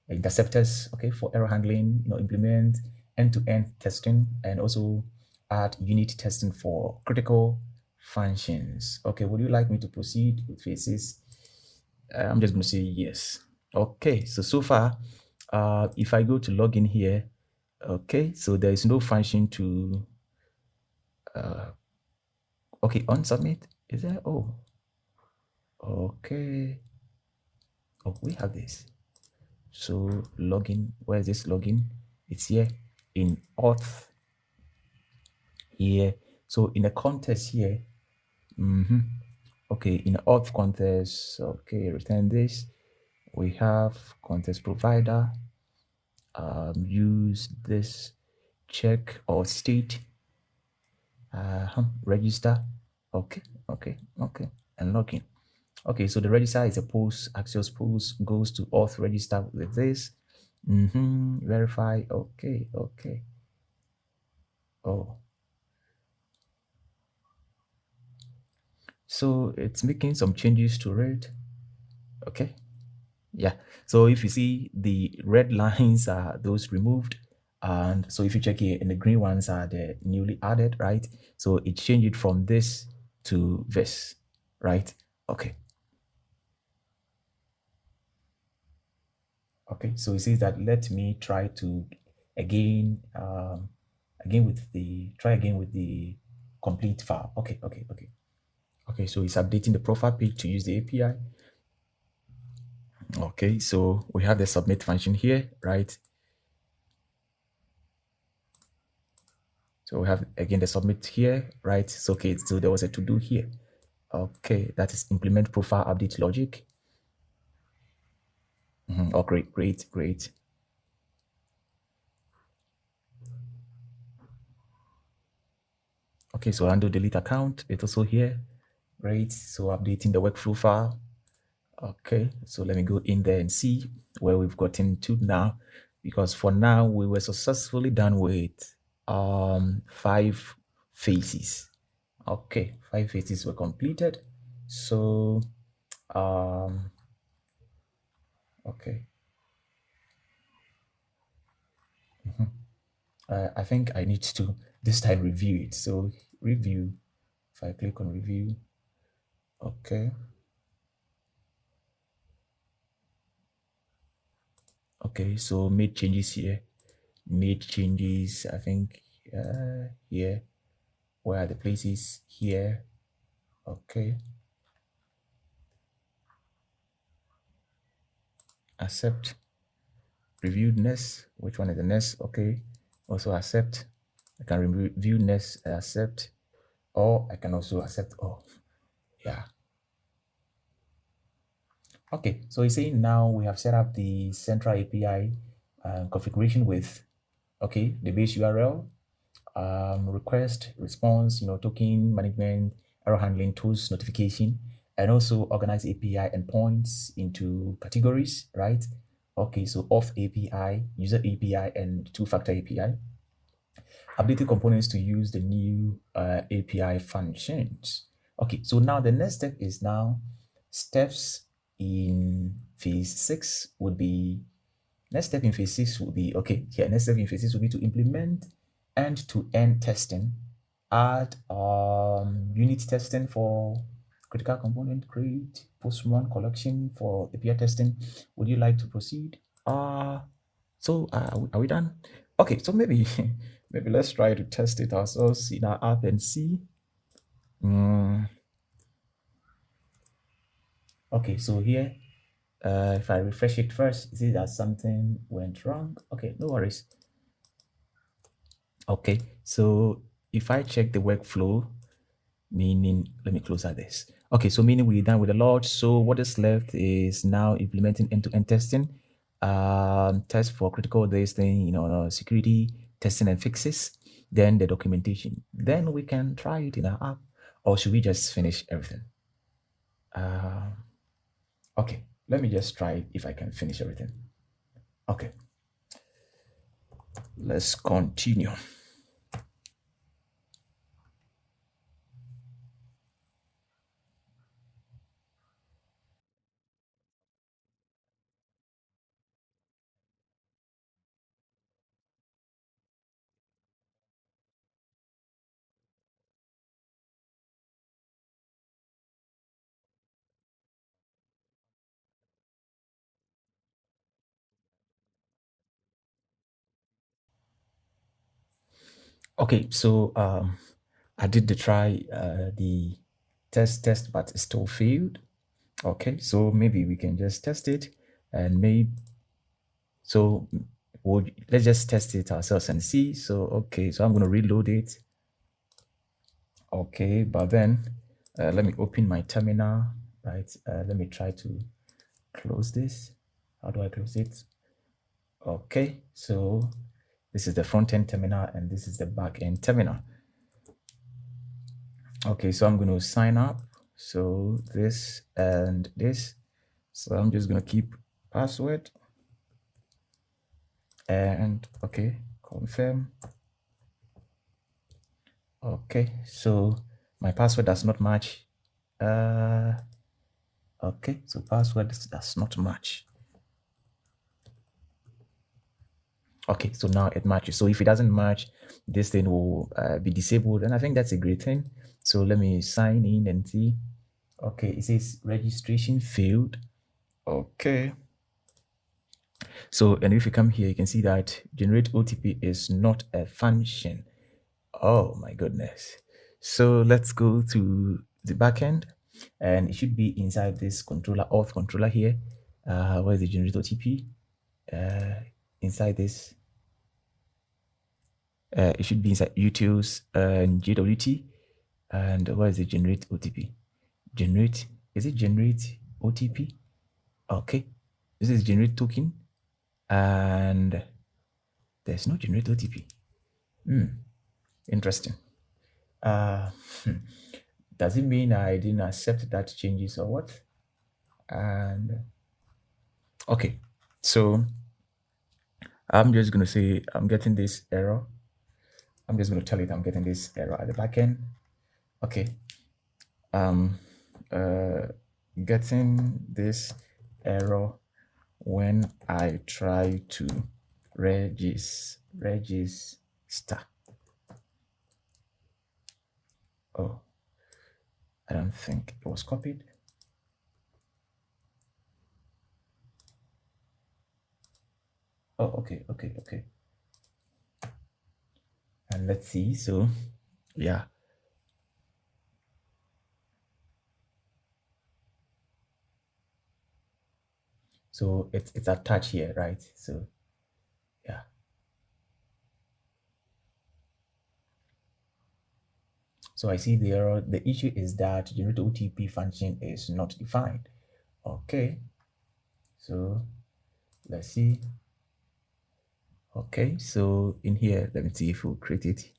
interceptors, okay, for error handling, implement end-to-end testing, and also add unit testing for critical functions. Okay, would you like me to proceed with phases? I'm just going to say yes. Okay, so far, if I go to login here, okay, so there is no function to, okay, on submit. Is there? Oh, okay. Oh, we have this. So login, where is this login? It's here in auth here. So in the context here, okay, in the auth context, okay, return this. We have context provider, use this check or state, register. Okay, okay, and login. Okay, so the register is a post, Axios post goes to auth register with this. Verify. Okay, okay. Oh, so it's making some changes to it. Okay, yeah. So if you see the red lines are those removed, and so if you check here, and the green ones are the newly added, right? So it changed it from this to this, right? Okay, okay. So it says that let me try to again, try again with the complete file. Okay, okay, okay. Okay, so it's updating the profile page to use the API. Okay, so we have the submit function here, right? So we have again the submit here, right? So okay, so there was a to do here. Okay, that is implement profile update logic. Oh, great, great, great. Okay, so undo delete account, it's also here. Great. So updating the workflow file. Okay, so let me go in there and see where we've gotten to now, because for now we were successfully done with 5 phases. Okay, 5 phases were completed. So okay, I think I need to this time review it. So review, if I click on review, okay. Okay, so made changes here, made changes, I think here, where are the places here? Okay, accept, reviewed next, which one is the next? Okay, also accept, I can review next, accept, or I can also accept all. Yeah. Okay, so it's saying now we have set up the central API configuration with, okay, the base URL, request, response, token management, error handling tools, notification, and also organize API endpoints into categories, right? Okay, so auth API, user API, and two-factor API. Updated components to use the new API functions. Okay, so now the next step is now steps in phase 6 would be next step in phase 6 will be okay. Yeah, next step in phase 6 will be to implement end-to-end testing, add unit testing for critical component, create post-run collection for API testing. Would you like to proceed? Are we done? Okay, so maybe maybe let's try to test it ourselves in our app and see. Mm, okay, so here, if I refresh it first, see that something went wrong. Okay, no worries. Okay, so if I check the workflow, meaning, let me close out this. Okay, so meaning we're done with the log. So what is left is now implementing end-to-end testing, test for critical this thing, security testing and fixes, then the documentation. Then we can try it in our app, or should we just finish everything? Okay, let me just try it if I can finish everything. Okay, let's continue. Okay, so I did the try the test, but it still failed. Okay, so maybe we can just test it, and maybe so let's just test it ourselves and see. So okay, so I'm going to reload it. Okay, but then let me open my terminal. Right, let me try to close this. How do I close it? Okay, so this is the front end terminal and this is the back end terminal. Okay, so I'm going to sign up. So this and this. So I'm just going to keep password and okay, confirm. Okay, so my password does not match. Okay, so password does not match. Okay, so now it matches. So if it doesn't match, this thing will be disabled, and I think that's a great thing. So let me sign in and see. Okay, it says registration failed. Okay. So, and if you come here, you can see that generate OTP is not a function. Oh my goodness. So let's go to the backend, and it should be inside this controller, auth controller here. Where is the generate OTP? Inside this, it should be inside utils and JWT. And where is the generate OTP? Generate, is it generate OTP? Okay, this is generate token, and there's no generate OTP. Interesting. Uh, hmm. Does it mean I didn't accept that changes or what? And okay, so I'm just going to say I'm getting this error. I'm just going to tell it I'm getting this error at the back end. Okay. Um, uh, getting this error when I try to register. Oh, I don't think it was copied. Oh, okay. And let's see. So, yeah. So it's attached here, right? So yeah. So I see the error. The issue is that generate OTP function is not defined. Okay. So let's see. Okay. So in here, let me see if we'll create it.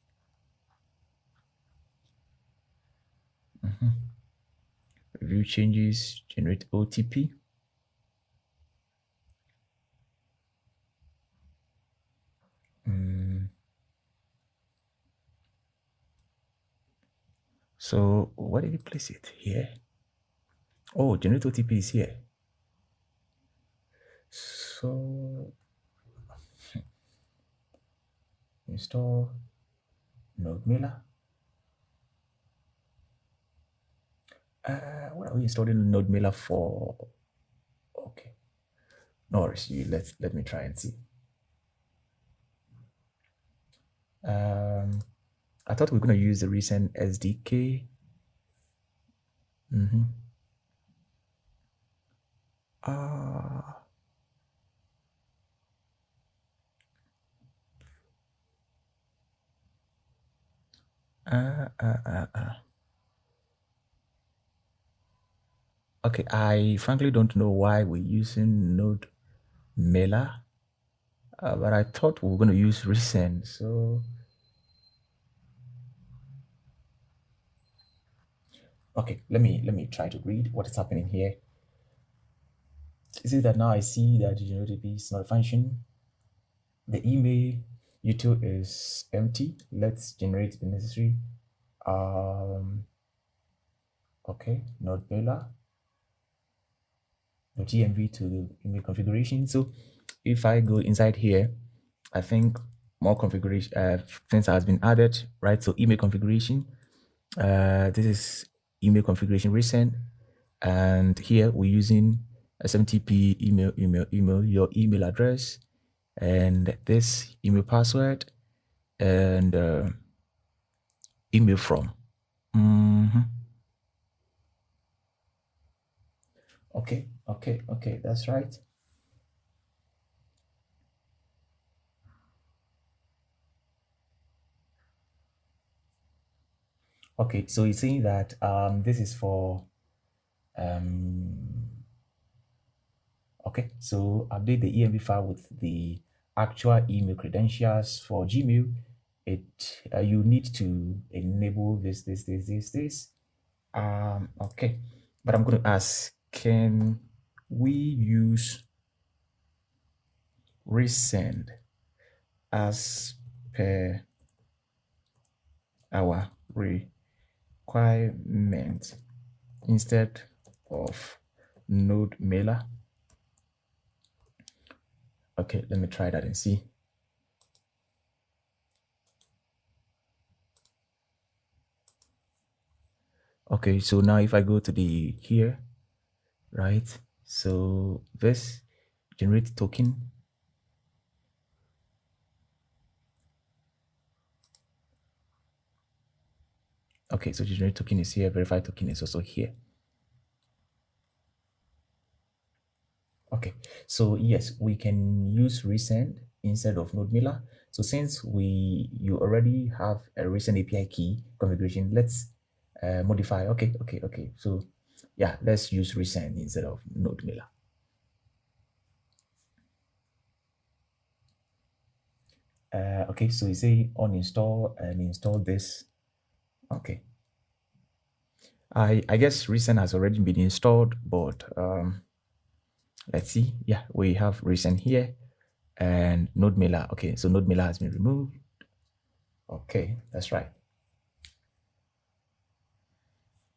Review changes, generate OTP. So where did he place it? Here. Oh, generate OTP is here. So install NodeMailer. What are we installing NodeMailer for? Okay. No worries. Let me try and see. I thought we were going to use the recent SDK. Ah. Okay, I frankly don't know why we're using Node Mailer, but I thought we were going to use recent. So, okay, let me try to read what is happening here. Is it that now I see that the GenerateP is not a function? The email util is empty. Let's generate the necessary. Okay, Node Mailer. GMV to the email configuration. So if I go inside here, I think more configuration things has been added, right? So email configuration, this is email configuration recent, and here we're using SMTP email, your email address, and this email password, and email from. Okay, that's right. Okay, so it's saying that this is for okay, so update the EMB file with the actual email credentials for Gmail. You need to enable this. Okay, but I'm going to ask, can we use resend as per our requirement instead of node mailer? Okay, let me try that and see. Okay, so now if I go to the here, right? So this generate token. Okay, so generate token is here, verify token is also here. Okay, so yes, we can use resend instead of NodeMailer. So since you already have a recent API key configuration, let's modify. Okay. So yeah, let's use resend instead of NodeMailer. Okay, so you say uninstall and install this. Okay. I guess recent has already been installed, but let's see. Yeah, we have recent here and NodeMailer. Okay, so NodeMailer has been removed. Okay, that's right.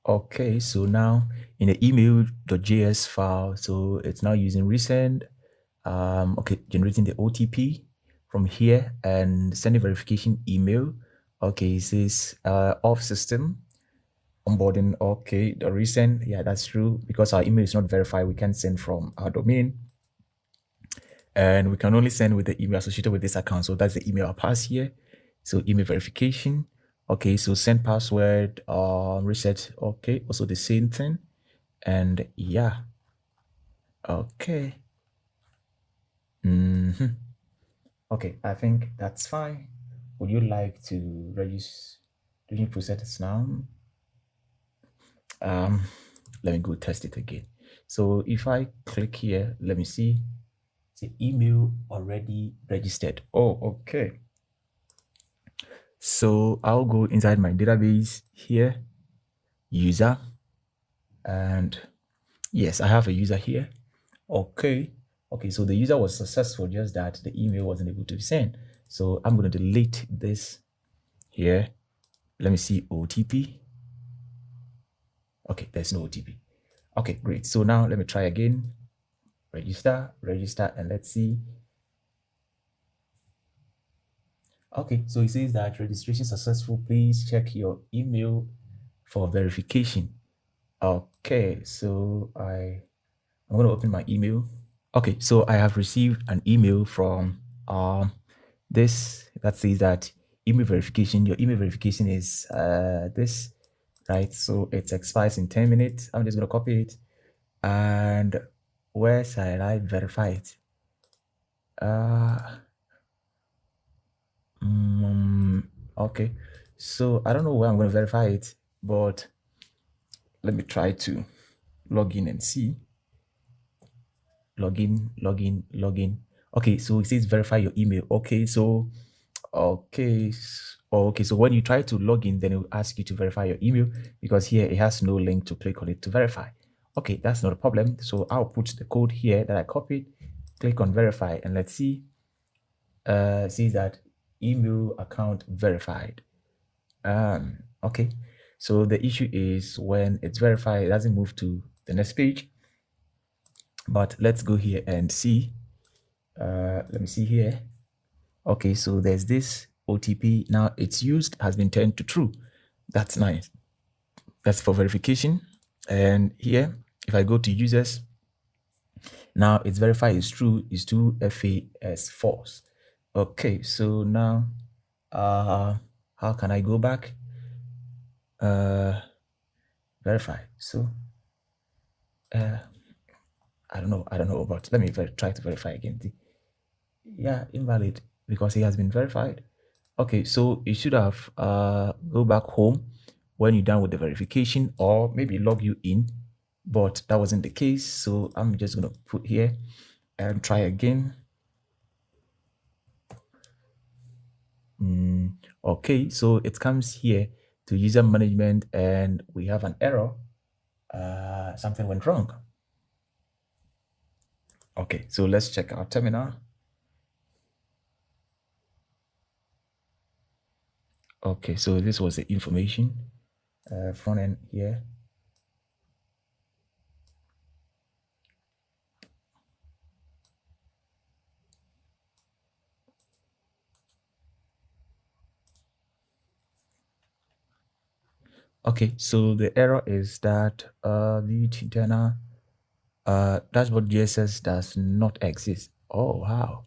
Okay, so now in the email.js file, so it's now using recent. Okay, generating the OTP from here and sending verification email. Okay, it says off system onboarding. Okay, the recent, yeah, that's true, because our email is not verified. We can't send from our domain, and we can only send with the email associated with this account. So that's the email I pass here. So email verification. Okay, so send password, reset. Okay, also the same thing. And yeah, okay. Okay, I think that's fine. Would you like to register? Do you process now? Let me go test it again. So if I click here, let me see. Say email already registered. Oh, okay. So I'll go inside my database here, user, and yes, I have a user here. Okay, so the user was successful, just that the email wasn't able to be sent. So I'm going to delete this here. Let me see OTP. Okay, there's no OTP. Okay, great. So now let me try again. Register, and let's see. Okay, so it says that registration successful. Please check your email for verification. Okay, so I'm going to open my email. Okay, so I have received an email from this that says that email verification. Your email verification is this, right? So it expires in 10 minutes. I'm just going to copy it, and where shall I verify it? Uh, mm, okay, so I don't know where I'm going to verify it, but let me try to log in and see. Login. Okay, so it says verify your email. Okay, so okay, so when you try to log in, then it will ask you to verify your email because here it has no link to click on it to verify. Okay, that's not a problem. So I'll put the code here that I copied, click on verify, and let's see. Sees that email account verified. Okay, so the issue is when it's verified, it doesn't move to the next page. But let's go here and see. Let me see here. Okay, so there's this OTP. Now it's used, has been turned to true. That's nice. That's for verification. And here, if I go to users, now it's verified is true, is to FAS false. Okay, so now how can I go back? Verify. So I don't know, but let me try to verify again. Yeah, invalid because it has been verified. Okay, so you should have go back home when you're done with the verification, or maybe log you in, but that wasn't the case. So I'm just gonna put here and try again. Okay, so it comes here to user management and we have an error. Something went wrong. Okay, so let's check our terminal. Okay, so this was the information front end here. Okay, so the error is that the internal dashboard GSS does not exist. Oh, wow.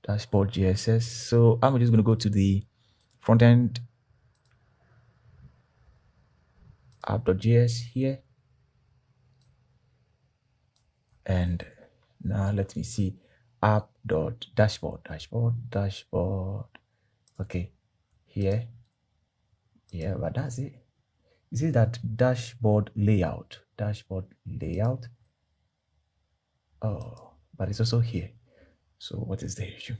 Dashboard GSS. So I'm just going to go to the front end app.js here. And now let me see app.dashboard. Okay, here. Yeah, but that's it. You see that dashboard layout. Oh, but it's also here. So what is the issue?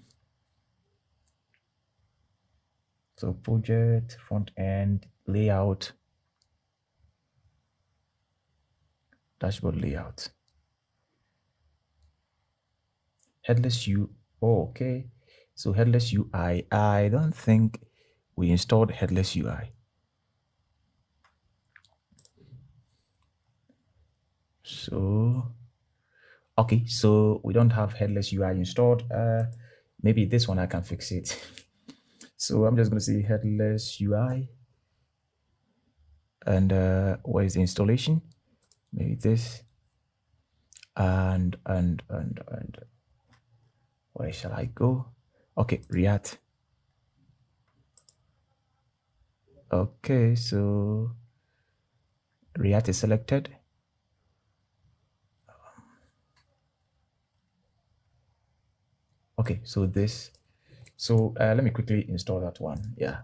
So project, front end, layout, dashboard layout. Headless U. Oh, okay. So headless UI. I don't think we installed headless UI. So okay, so we don't have headless UI installed. Maybe this one I can fix it. So I'm just going to say headless UI. And where is the installation? Maybe this. And where shall I go? Okay, React. Okay, so React is selected. Okay, so this. So let me quickly install that one. Yeah,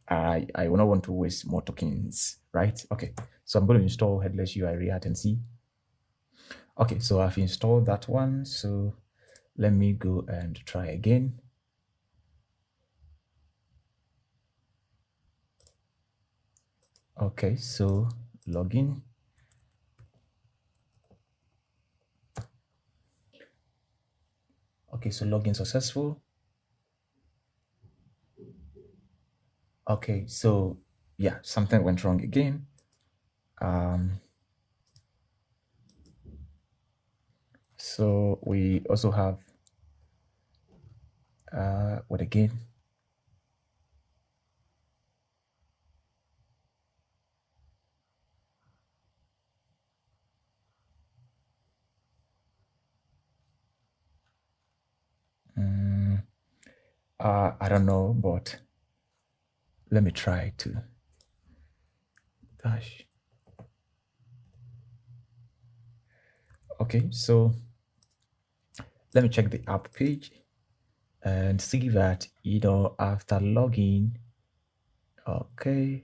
I will not want to waste more tokens, right? Okay, so I'm going to install headless UI React and see. Okay, so I've installed that one. So let me go and try again. Okay, so login. Okay, so login successful. Okay, so yeah, something went wrong again. So we also have what again? I don't know, but let me try to dash. Okay, so let me check the app page and see that, after login, okay.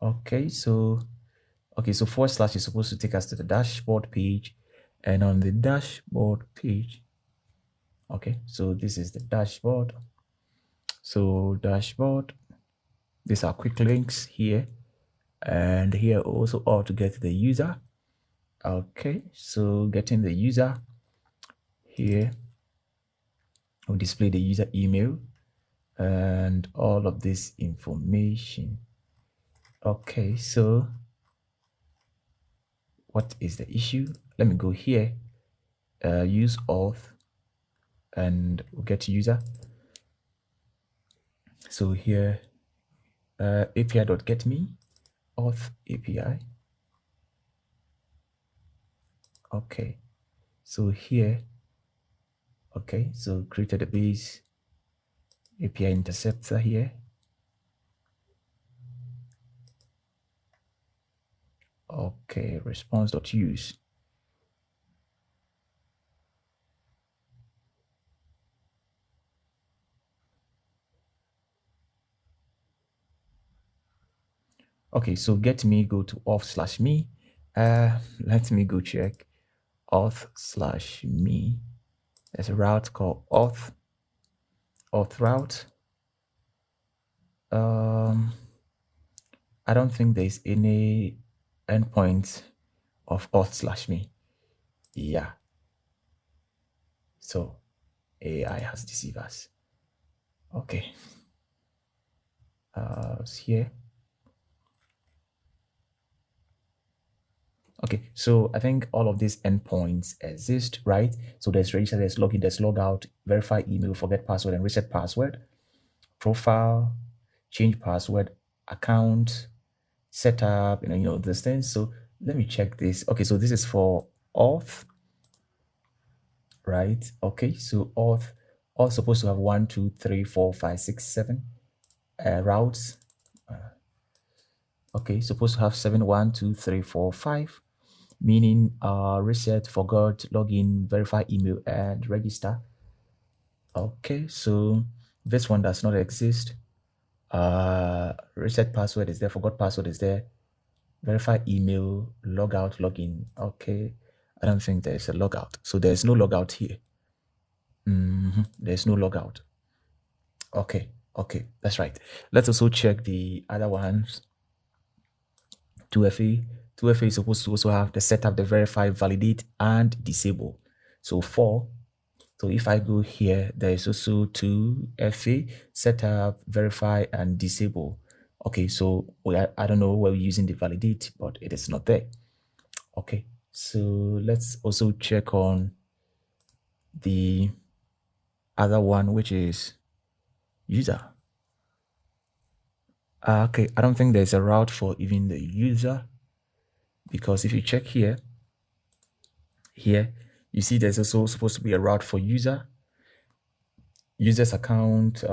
Okay, so forward slash is supposed to take us to the dashboard page, and on the dashboard page, okay, so this is the dashboard. So dashboard, these are quick links here, and here also all to get the user. Okay, so getting the user here will display the user email and all of this information. Okay, so what is the issue? Let me go here, use auth, and we'll get user. So here, api.getMe, auth API. Okay, so here, okay, so created a base API interceptor here. Okay, response.use. Okay, so get me, go to auth/me. Let me go check auth/me. There's a route called auth route. I don't think there's any endpoint of auth/me. Yeah. So AI has deceived us. Okay. Here. Okay, so I think all of these endpoints exist, right? So there's register, there's login, there's logout, verify email, forget password, and reset password, profile, change password, account, setup, these things. So let me check this. Okay, so this is for auth, right? Okay, so auth supposed to have 1, 2, 3, 4, 5, 6, 7 routes. Okay, supposed to have 7, 1, 2, 3, 4, 5. Meaning reset, forgot, login, verify email, and register. Okay, so this one does not exist. Reset password is there, forgot password is there, verify email, logout, login. Okay, I don't think there's a logout. So there's no logout here. There's no logout. Okay, that's right. Let's also check the other ones. 2FA. 2FA is supposed to also have the setup, the verify, validate, and disable. So 4. So if I go here, there is also 2FA, setup, verify, and disable. Okay, so I don't know where we're using the validate, but it is not there. Okay, so let's also check on the other one, which is user. Okay, I don't think there's a route for even the user, because if you check here, you see there's also supposed to be a route for user's account,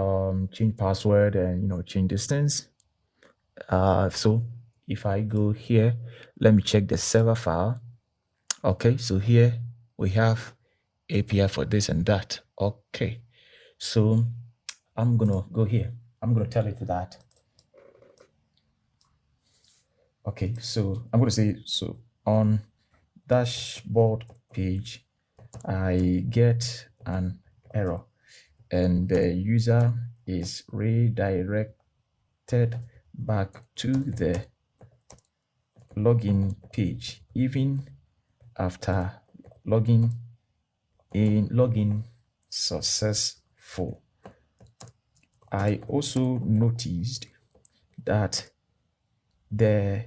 change password, and change distance. So if I go here, let me check the server file. Okay, so here we have API for this and that. Okay, so I'm gonna go here. I'm gonna tell it that. Okay, so I'm gonna say, so on dashboard page, I get an error and the user is redirected back to the login page even after logging in login successful. I also noticed that there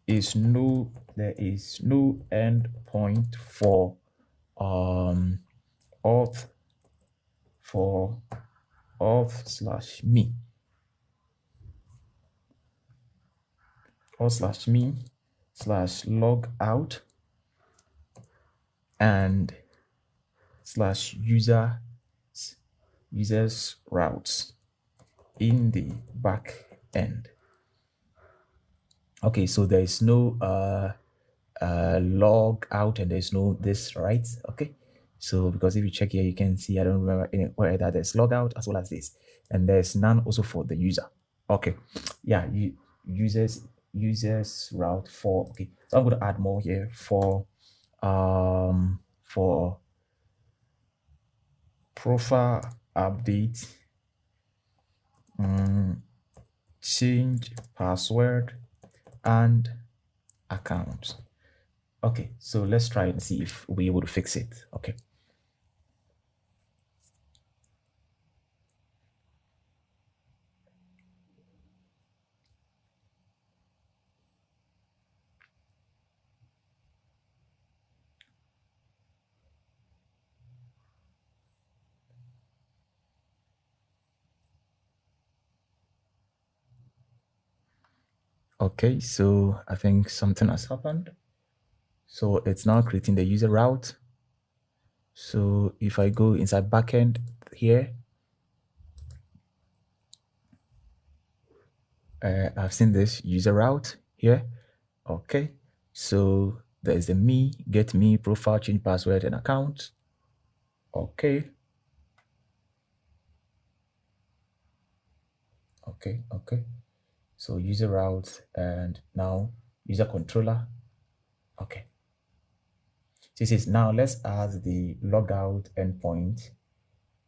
is no endpoint for auth for auth/me /me/log out and /users routes in the back end. Okay, so there is no log out and there's no this, right? Okay, so because if you check here, you can see I don't remember where that there's log out as well as this, and there's none also for the user. Okay, yeah, users route for. Okay, so I'm going to add more here for profile update, change password and account. Okay, so let's try and see if we're able to fix it. Okay. Okay, so I think something has happened. So it's now creating the user route. So if I go inside backend here, I've seen this user route here. Okay, so there's the me, get me, profile, change password and account. Okay. Okay. So user route and now user controller. Okay. This is now let's add the logout endpoint,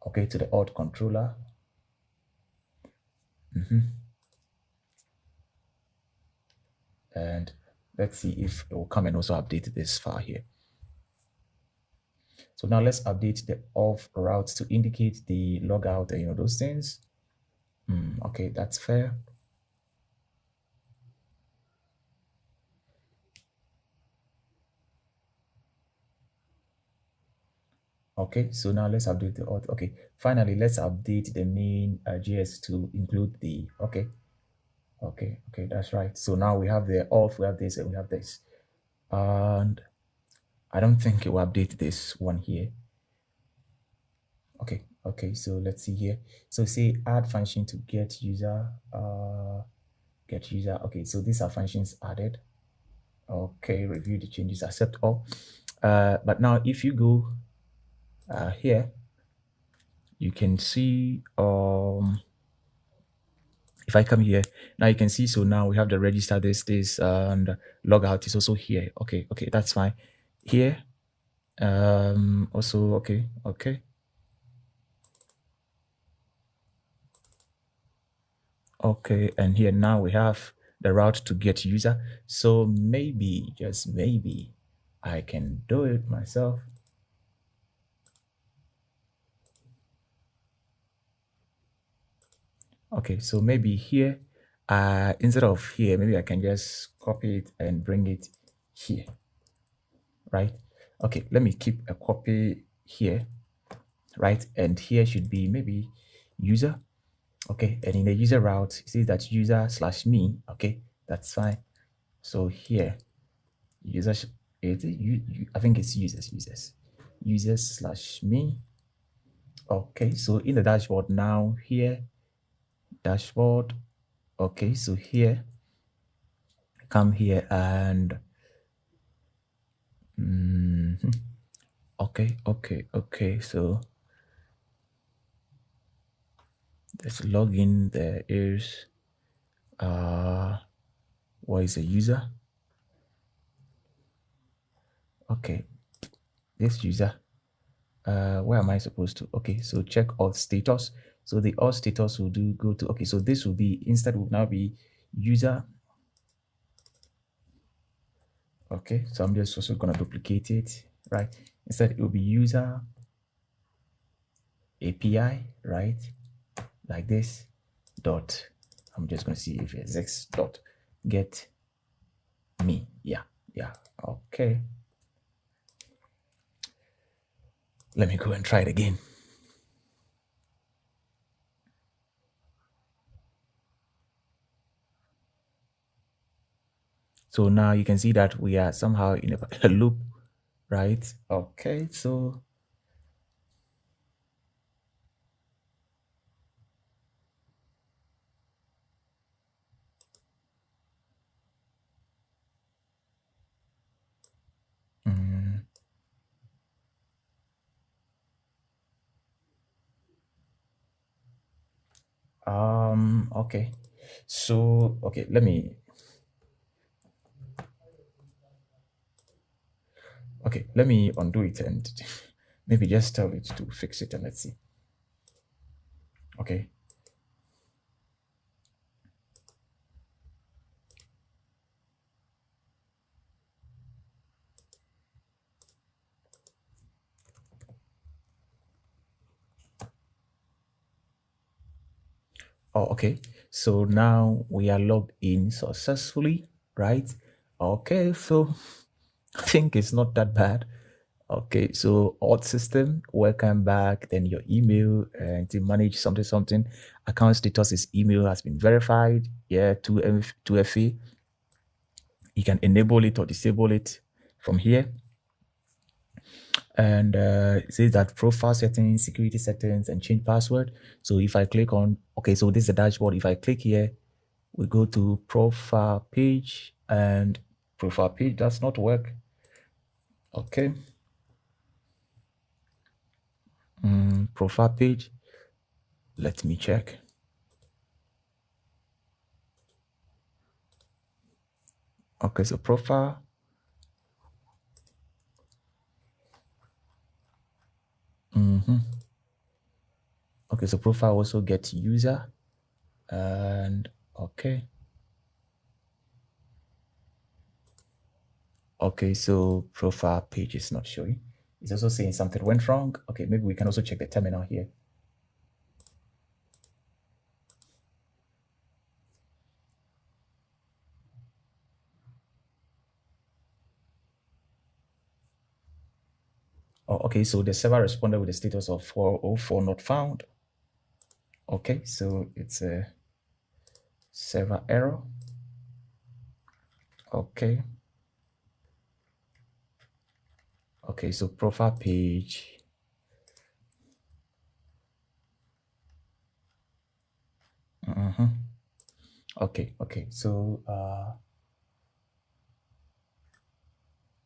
okay, to the auth controller. And let's see if it will come and also update this file here. So now let's update the auth routes to indicate the logout and those things. Okay, that's fair. Okay, so now let's update the auth. Okay, finally, let's update the main JS to include the, okay, that's right. So now we have the auth, we have this, and we have this. And I don't think it will update this one here. Okay, so let's see here. So say add function to get user, Okay, so these are functions added. Okay, review the changes, accept all. But now if you go here, you can see if I come here now, you can see, so now we have the register this and log out is also here. Okay, that's fine. Here also okay. Okay, and here now we have the route to get user. So maybe, just maybe, I can do it myself. Okay, so maybe here, instead of here, maybe I can just copy it and bring it here, right? Okay, let me keep a copy here, right? And here should be maybe user. Okay, and in the user route, you see that user/me. Okay, that's fine. So here, users, I think it's users/me. Okay, so in the dashboard now here, dashboard. Okay, so here, come here and okay. So let's log in. There is what is a user? Okay, this user. Where am I supposed to? Okay, so check auth status. So the auth status will go to, okay, so this will be, instead will now be user. Okay, so I'm just also gonna duplicate it, right? Instead, it will be user API, right? Like this dot. I'm just going to see if it's x dot get me. Yeah, yeah. Okay. Let me go and try it again. So now you can see that we are somehow in a loop, right? Okay, so mm, okay. So okay, let me undo it and maybe just tell it to fix it and let's see. Okay. Oh, okay. So now we are logged in successfully, right? Okay, so I think it's not that bad. Okay, so auth system, welcome back. Then your email and to manage something, something. Account status is email has been verified. Yeah, to FA. You can enable it or disable it from here. And it says that profile settings, security settings, and change password. So if I click on, okay, so this is the dashboard. If I click here, we go to profile page and profile page does not work. Okay. Profile page. Let me check. Okay, so profile. Okay, so profile also gets user and okay. Okay, so profile page is not showing. It's also saying something went wrong. Okay, maybe we can also check the terminal here. Oh, okay, so the server responded with the status of 404 not found. Okay, so it's a server error. Okay. Okay, so profile page. Okay, okay. So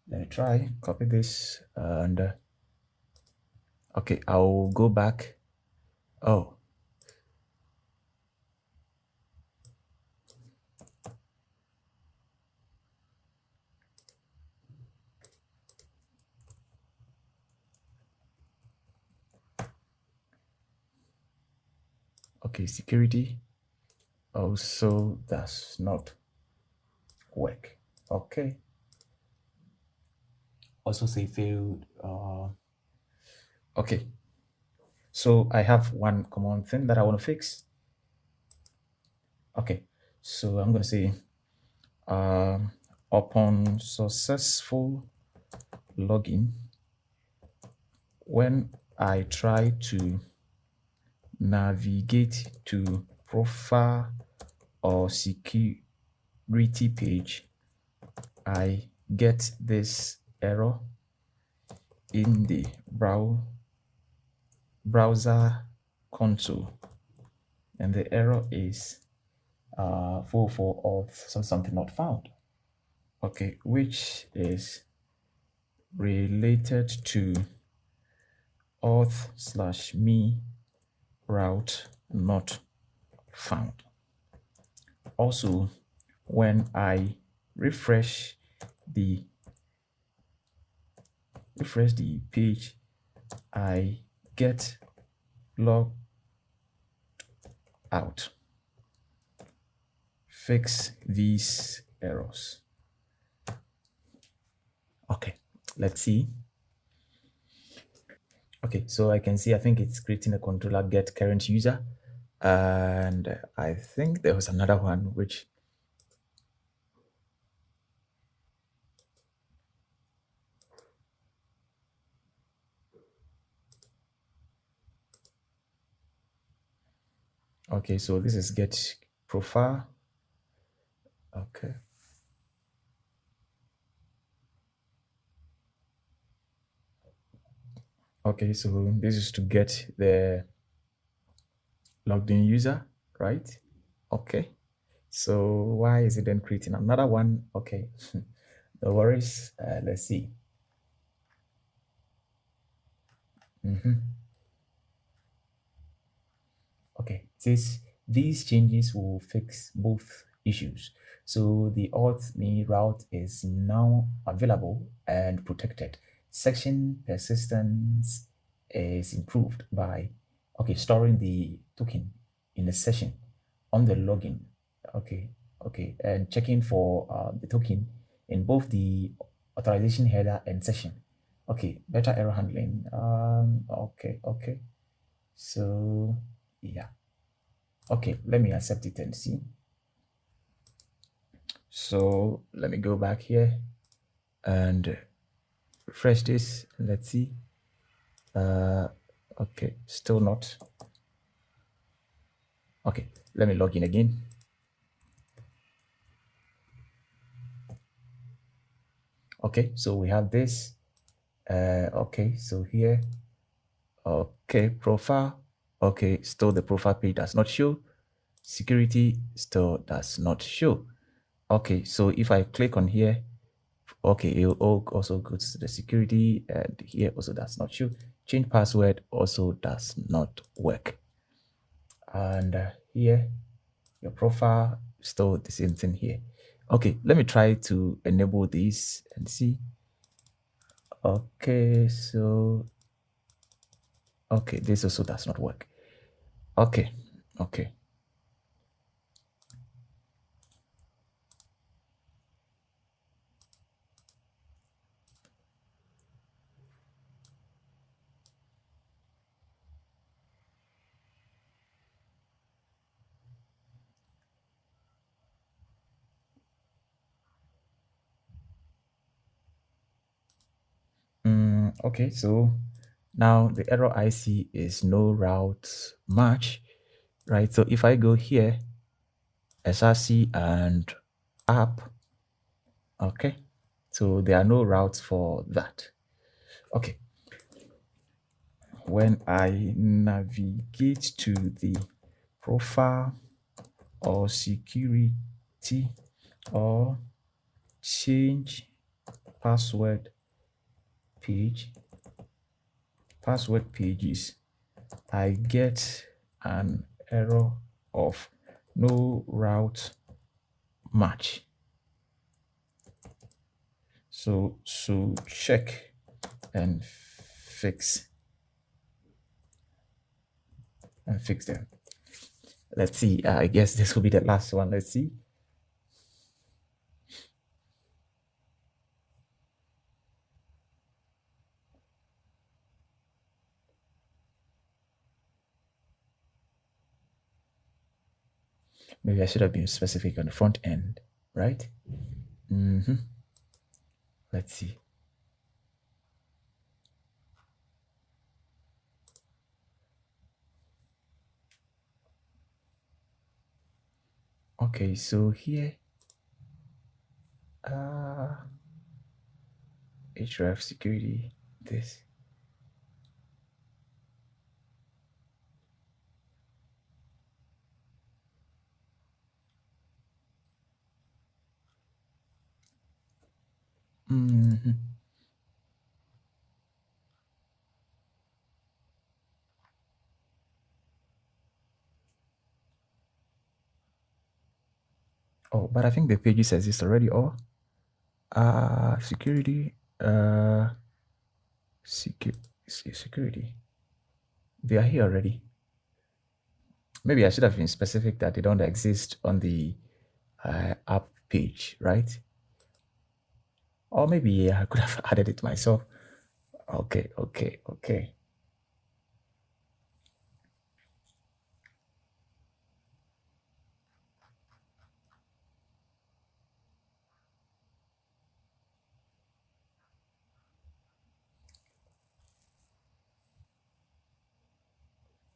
let me try copy this and okay, I'll go back. Oh, okay, security also does not work. Okay. Also say failed. Okay. So I have one common thing that I want to fix. Okay. So I'm going to say upon successful login, when I try to navigate to profile or security page, I get this error in the browser console, and the error is 44 of something not found. Okay, which is related to auth/me route not found. Also, when I refresh the page, I get logged out. Fix these errors. Okay, let's see. Okay, so I can see, I think it's creating a controller get current user. And I think there was another one which, okay, so this is get profile. Okay. Okay, so this is to get the logged in user, right? Okay. So why is it then creating another one? Okay. No worries. Let's see. Mhm. Okay, it says these changes will fix both issues. So the auth me route is now available and protected. Section persistence is improved by storing the token in the session on the login. Okay, okay, and checking for the token in both the authorization header and session. Okay, better error handling. Okay, okay. So yeah. Okay, let me accept it and see. So let me go back here and refresh this. Let's see. Okay, still not. Okay, let me log in again. Okay, so we have this. Okay, so here, okay, profile. Okay, still the profile page does not show. Security still does not show. Okay, so if I click on here, okay, it also goes to the security, and here also does not show. Change password also does not work. And here, your profile, still the same thing here. Okay, let me try to enable this and see. Okay, so, okay, this also does not work. Okay, okay. Okay, so now the error I see is no route match, right? So if I go here, SRC and app, okay, so there are no routes for that. Okay, when I navigate to the profile or security or change password page, password pages, I get an error of no route match. So check and fix them. Let's see. I guess this will be the last one. Let's see. Maybe I should have been specific on the front end, right? Let's see. Okay, so here, href security, this. Oh, but I think the pages exist already. Or security, security. They are here already. Maybe I should have been specific that they don't exist on the app page, right? Or maybe I could have added it myself. Okay, okay, okay.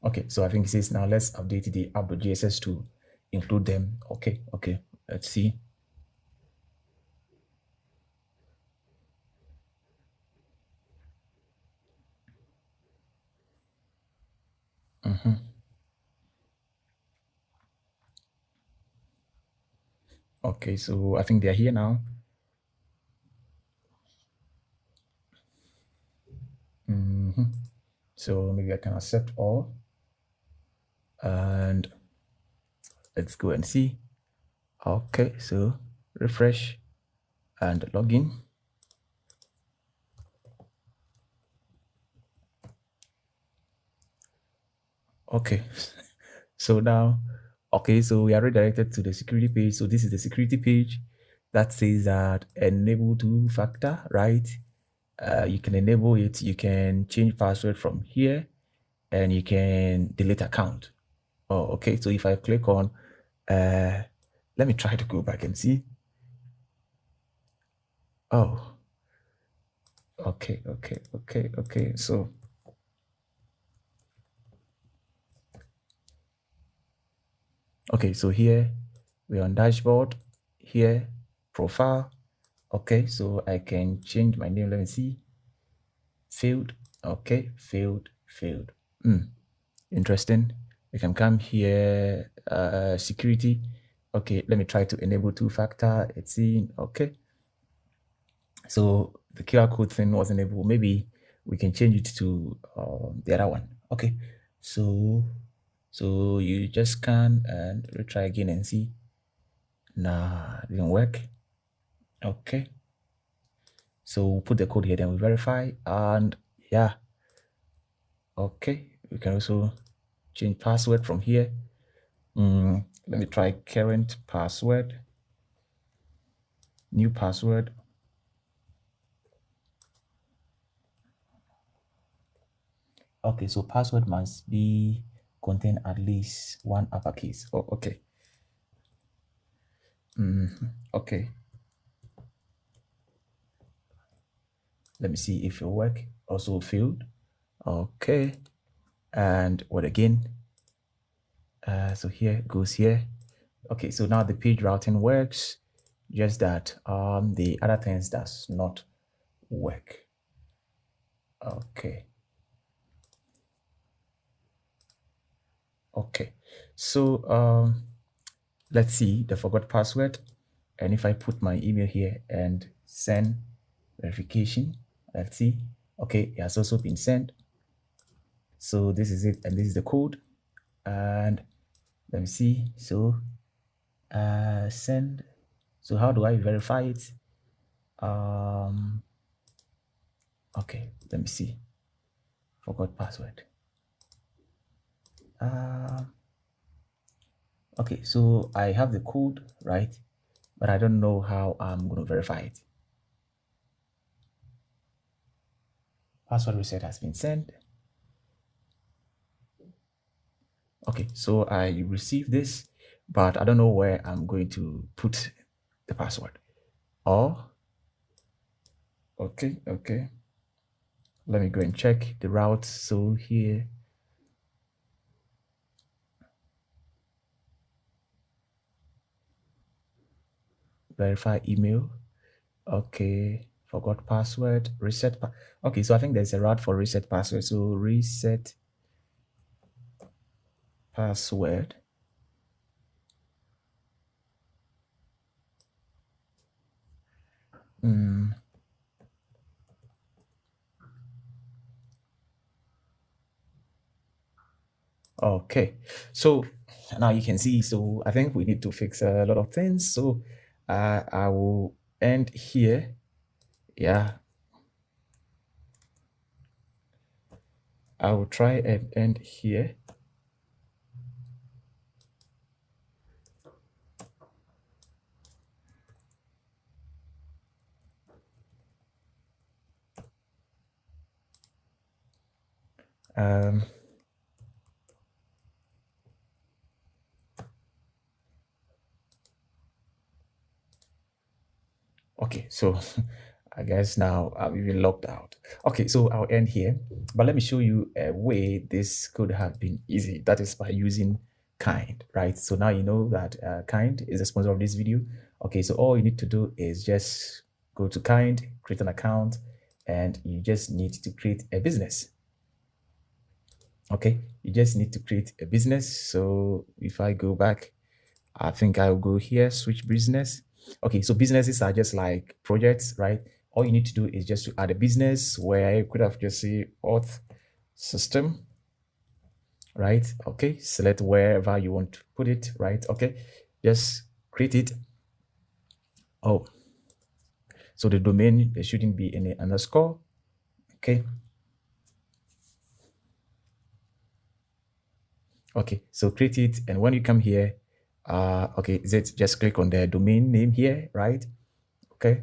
Okay, so I think it says now let's update the app.jss to include them. Okay, let's see. Okay, so I think they're here now. So maybe I can accept all, and let's go and see. Okay, so refresh and login. Okay, so now, okay, so we are redirected to the security page. So this is the security page that says that enable two-factor, right? You can enable it. You can change password from here, and you can delete account. Oh, okay. So if I click on, let me try to go back and see. Oh, okay. So here we're on dashboard, here profile. Okay, so I can change my name. Let me see. Failed. Okay, failed. Interesting. We can come here, security. Okay, let me try to enable two-factor. It's in. Okay, so the QR code thing wasn't able. Maybe we can change it to the other one. Okay, so you just scan and retry again and see. Nah, it didn't work. Okay, so we'll put the code here, then we verify, and yeah. Okay, we can also change password from here. Let me try current password, new password. Okay, so password must be contain at least one uppercase. Oh, okay. Okay. Let me see if it will work. Also failed. Okay. And what again? So here goes here. Okay, so now the page routing works. Just that the other things does not work. Okay. Okay. So let's see the forgot password. And if I put my email here and send verification, let's see. Okay, it has also been sent. So this is it, and this is the code. And let me see. So send. So how do I verify it? Okay, let me see. Forgot password. Okay, so I have the code, right? But I don't know how I'm going to verify it. Password reset has been sent. Okay, so I received this, but I don't know where I'm going to put the password. Oh, okay. Let me go and check the route. So here, verify email. Okay, forgot password, reset. Okay, so I think there's a route for reset password. So reset password. Okay, so now you can see. So I think we need to fix a lot of things. So I will end here. Yeah, I will try and end here. Okay, so I guess now I'm even locked out. Okay, so I'll end here, but let me show you a way this could have been easy. That is by using Kind, right? So now you know that Kind is the sponsor of this video. Okay, so all you need to do is just go to Kind, create an account, and you just need to create a business. Okay, you just need to create a business. So if I go back, I think I'll go here, switch business. Okay, so businesses are just like projects, right? All you need to do is just to add a business where you could have just say auth system, right? Okay, select wherever you want to put it, right? Okay, just create it. Oh, so the domain, there shouldn't be any underscore. Okay. Okay, so create it. And when you come here, okay, is it just click on the domain name here, right? Okay.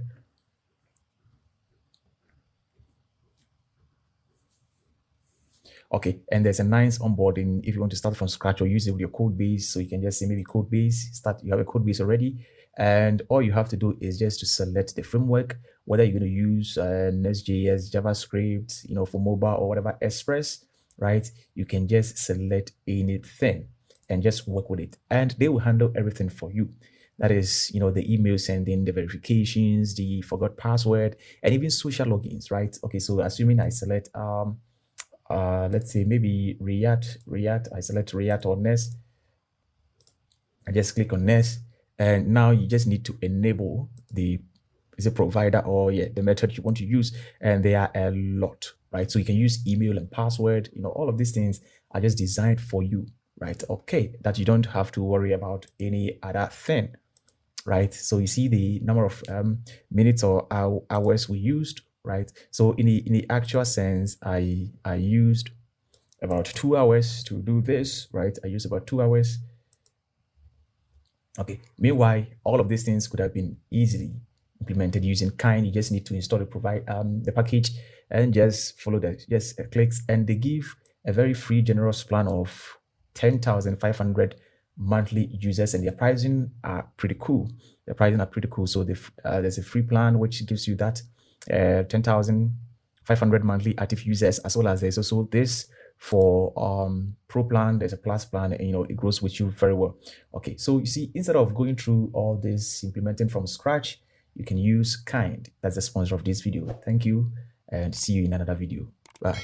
Okay, and there's a nice onboarding if you want to start from scratch or use it with your code base. So you can just say maybe code base, start, you have a code base already. And all you have to do is just to select the framework, whether you're going to use Nest.js, JavaScript, for mobile or whatever, Express, right? You can just select anything and just work with it. And they will handle everything for you. That is, the email sending, the verifications, the forgot password, and even social logins, right? Okay, so assuming I select let's say maybe React, I select React or Nest. I just click on Nest, and now you just need to enable the is a provider or the method you want to use, and there are a lot, right? So you can use email and password. All of these things are just designed for you, right? Okay, that you don't have to worry about any other thing, right? So you see the number of minutes or hours we used, right? So in the actual sense, I used about 2 hours to do this, right? I used about 2 hours. Okay. Meanwhile, all of these things could have been easily implemented using Kind. You just need to install the package and just follow the clicks, and they give a very free generous plan of 10,500 monthly users, and their pricing are pretty cool. So there's a free plan which gives you that 10,500 monthly active users, as well as there's also this for pro plan. There's a plus plan, and it grows with you very well. Okay, so you see, instead of going through all this implementing from scratch, you can use Kind. That's the sponsor of this video. Thank you, and see you in another video. Bye.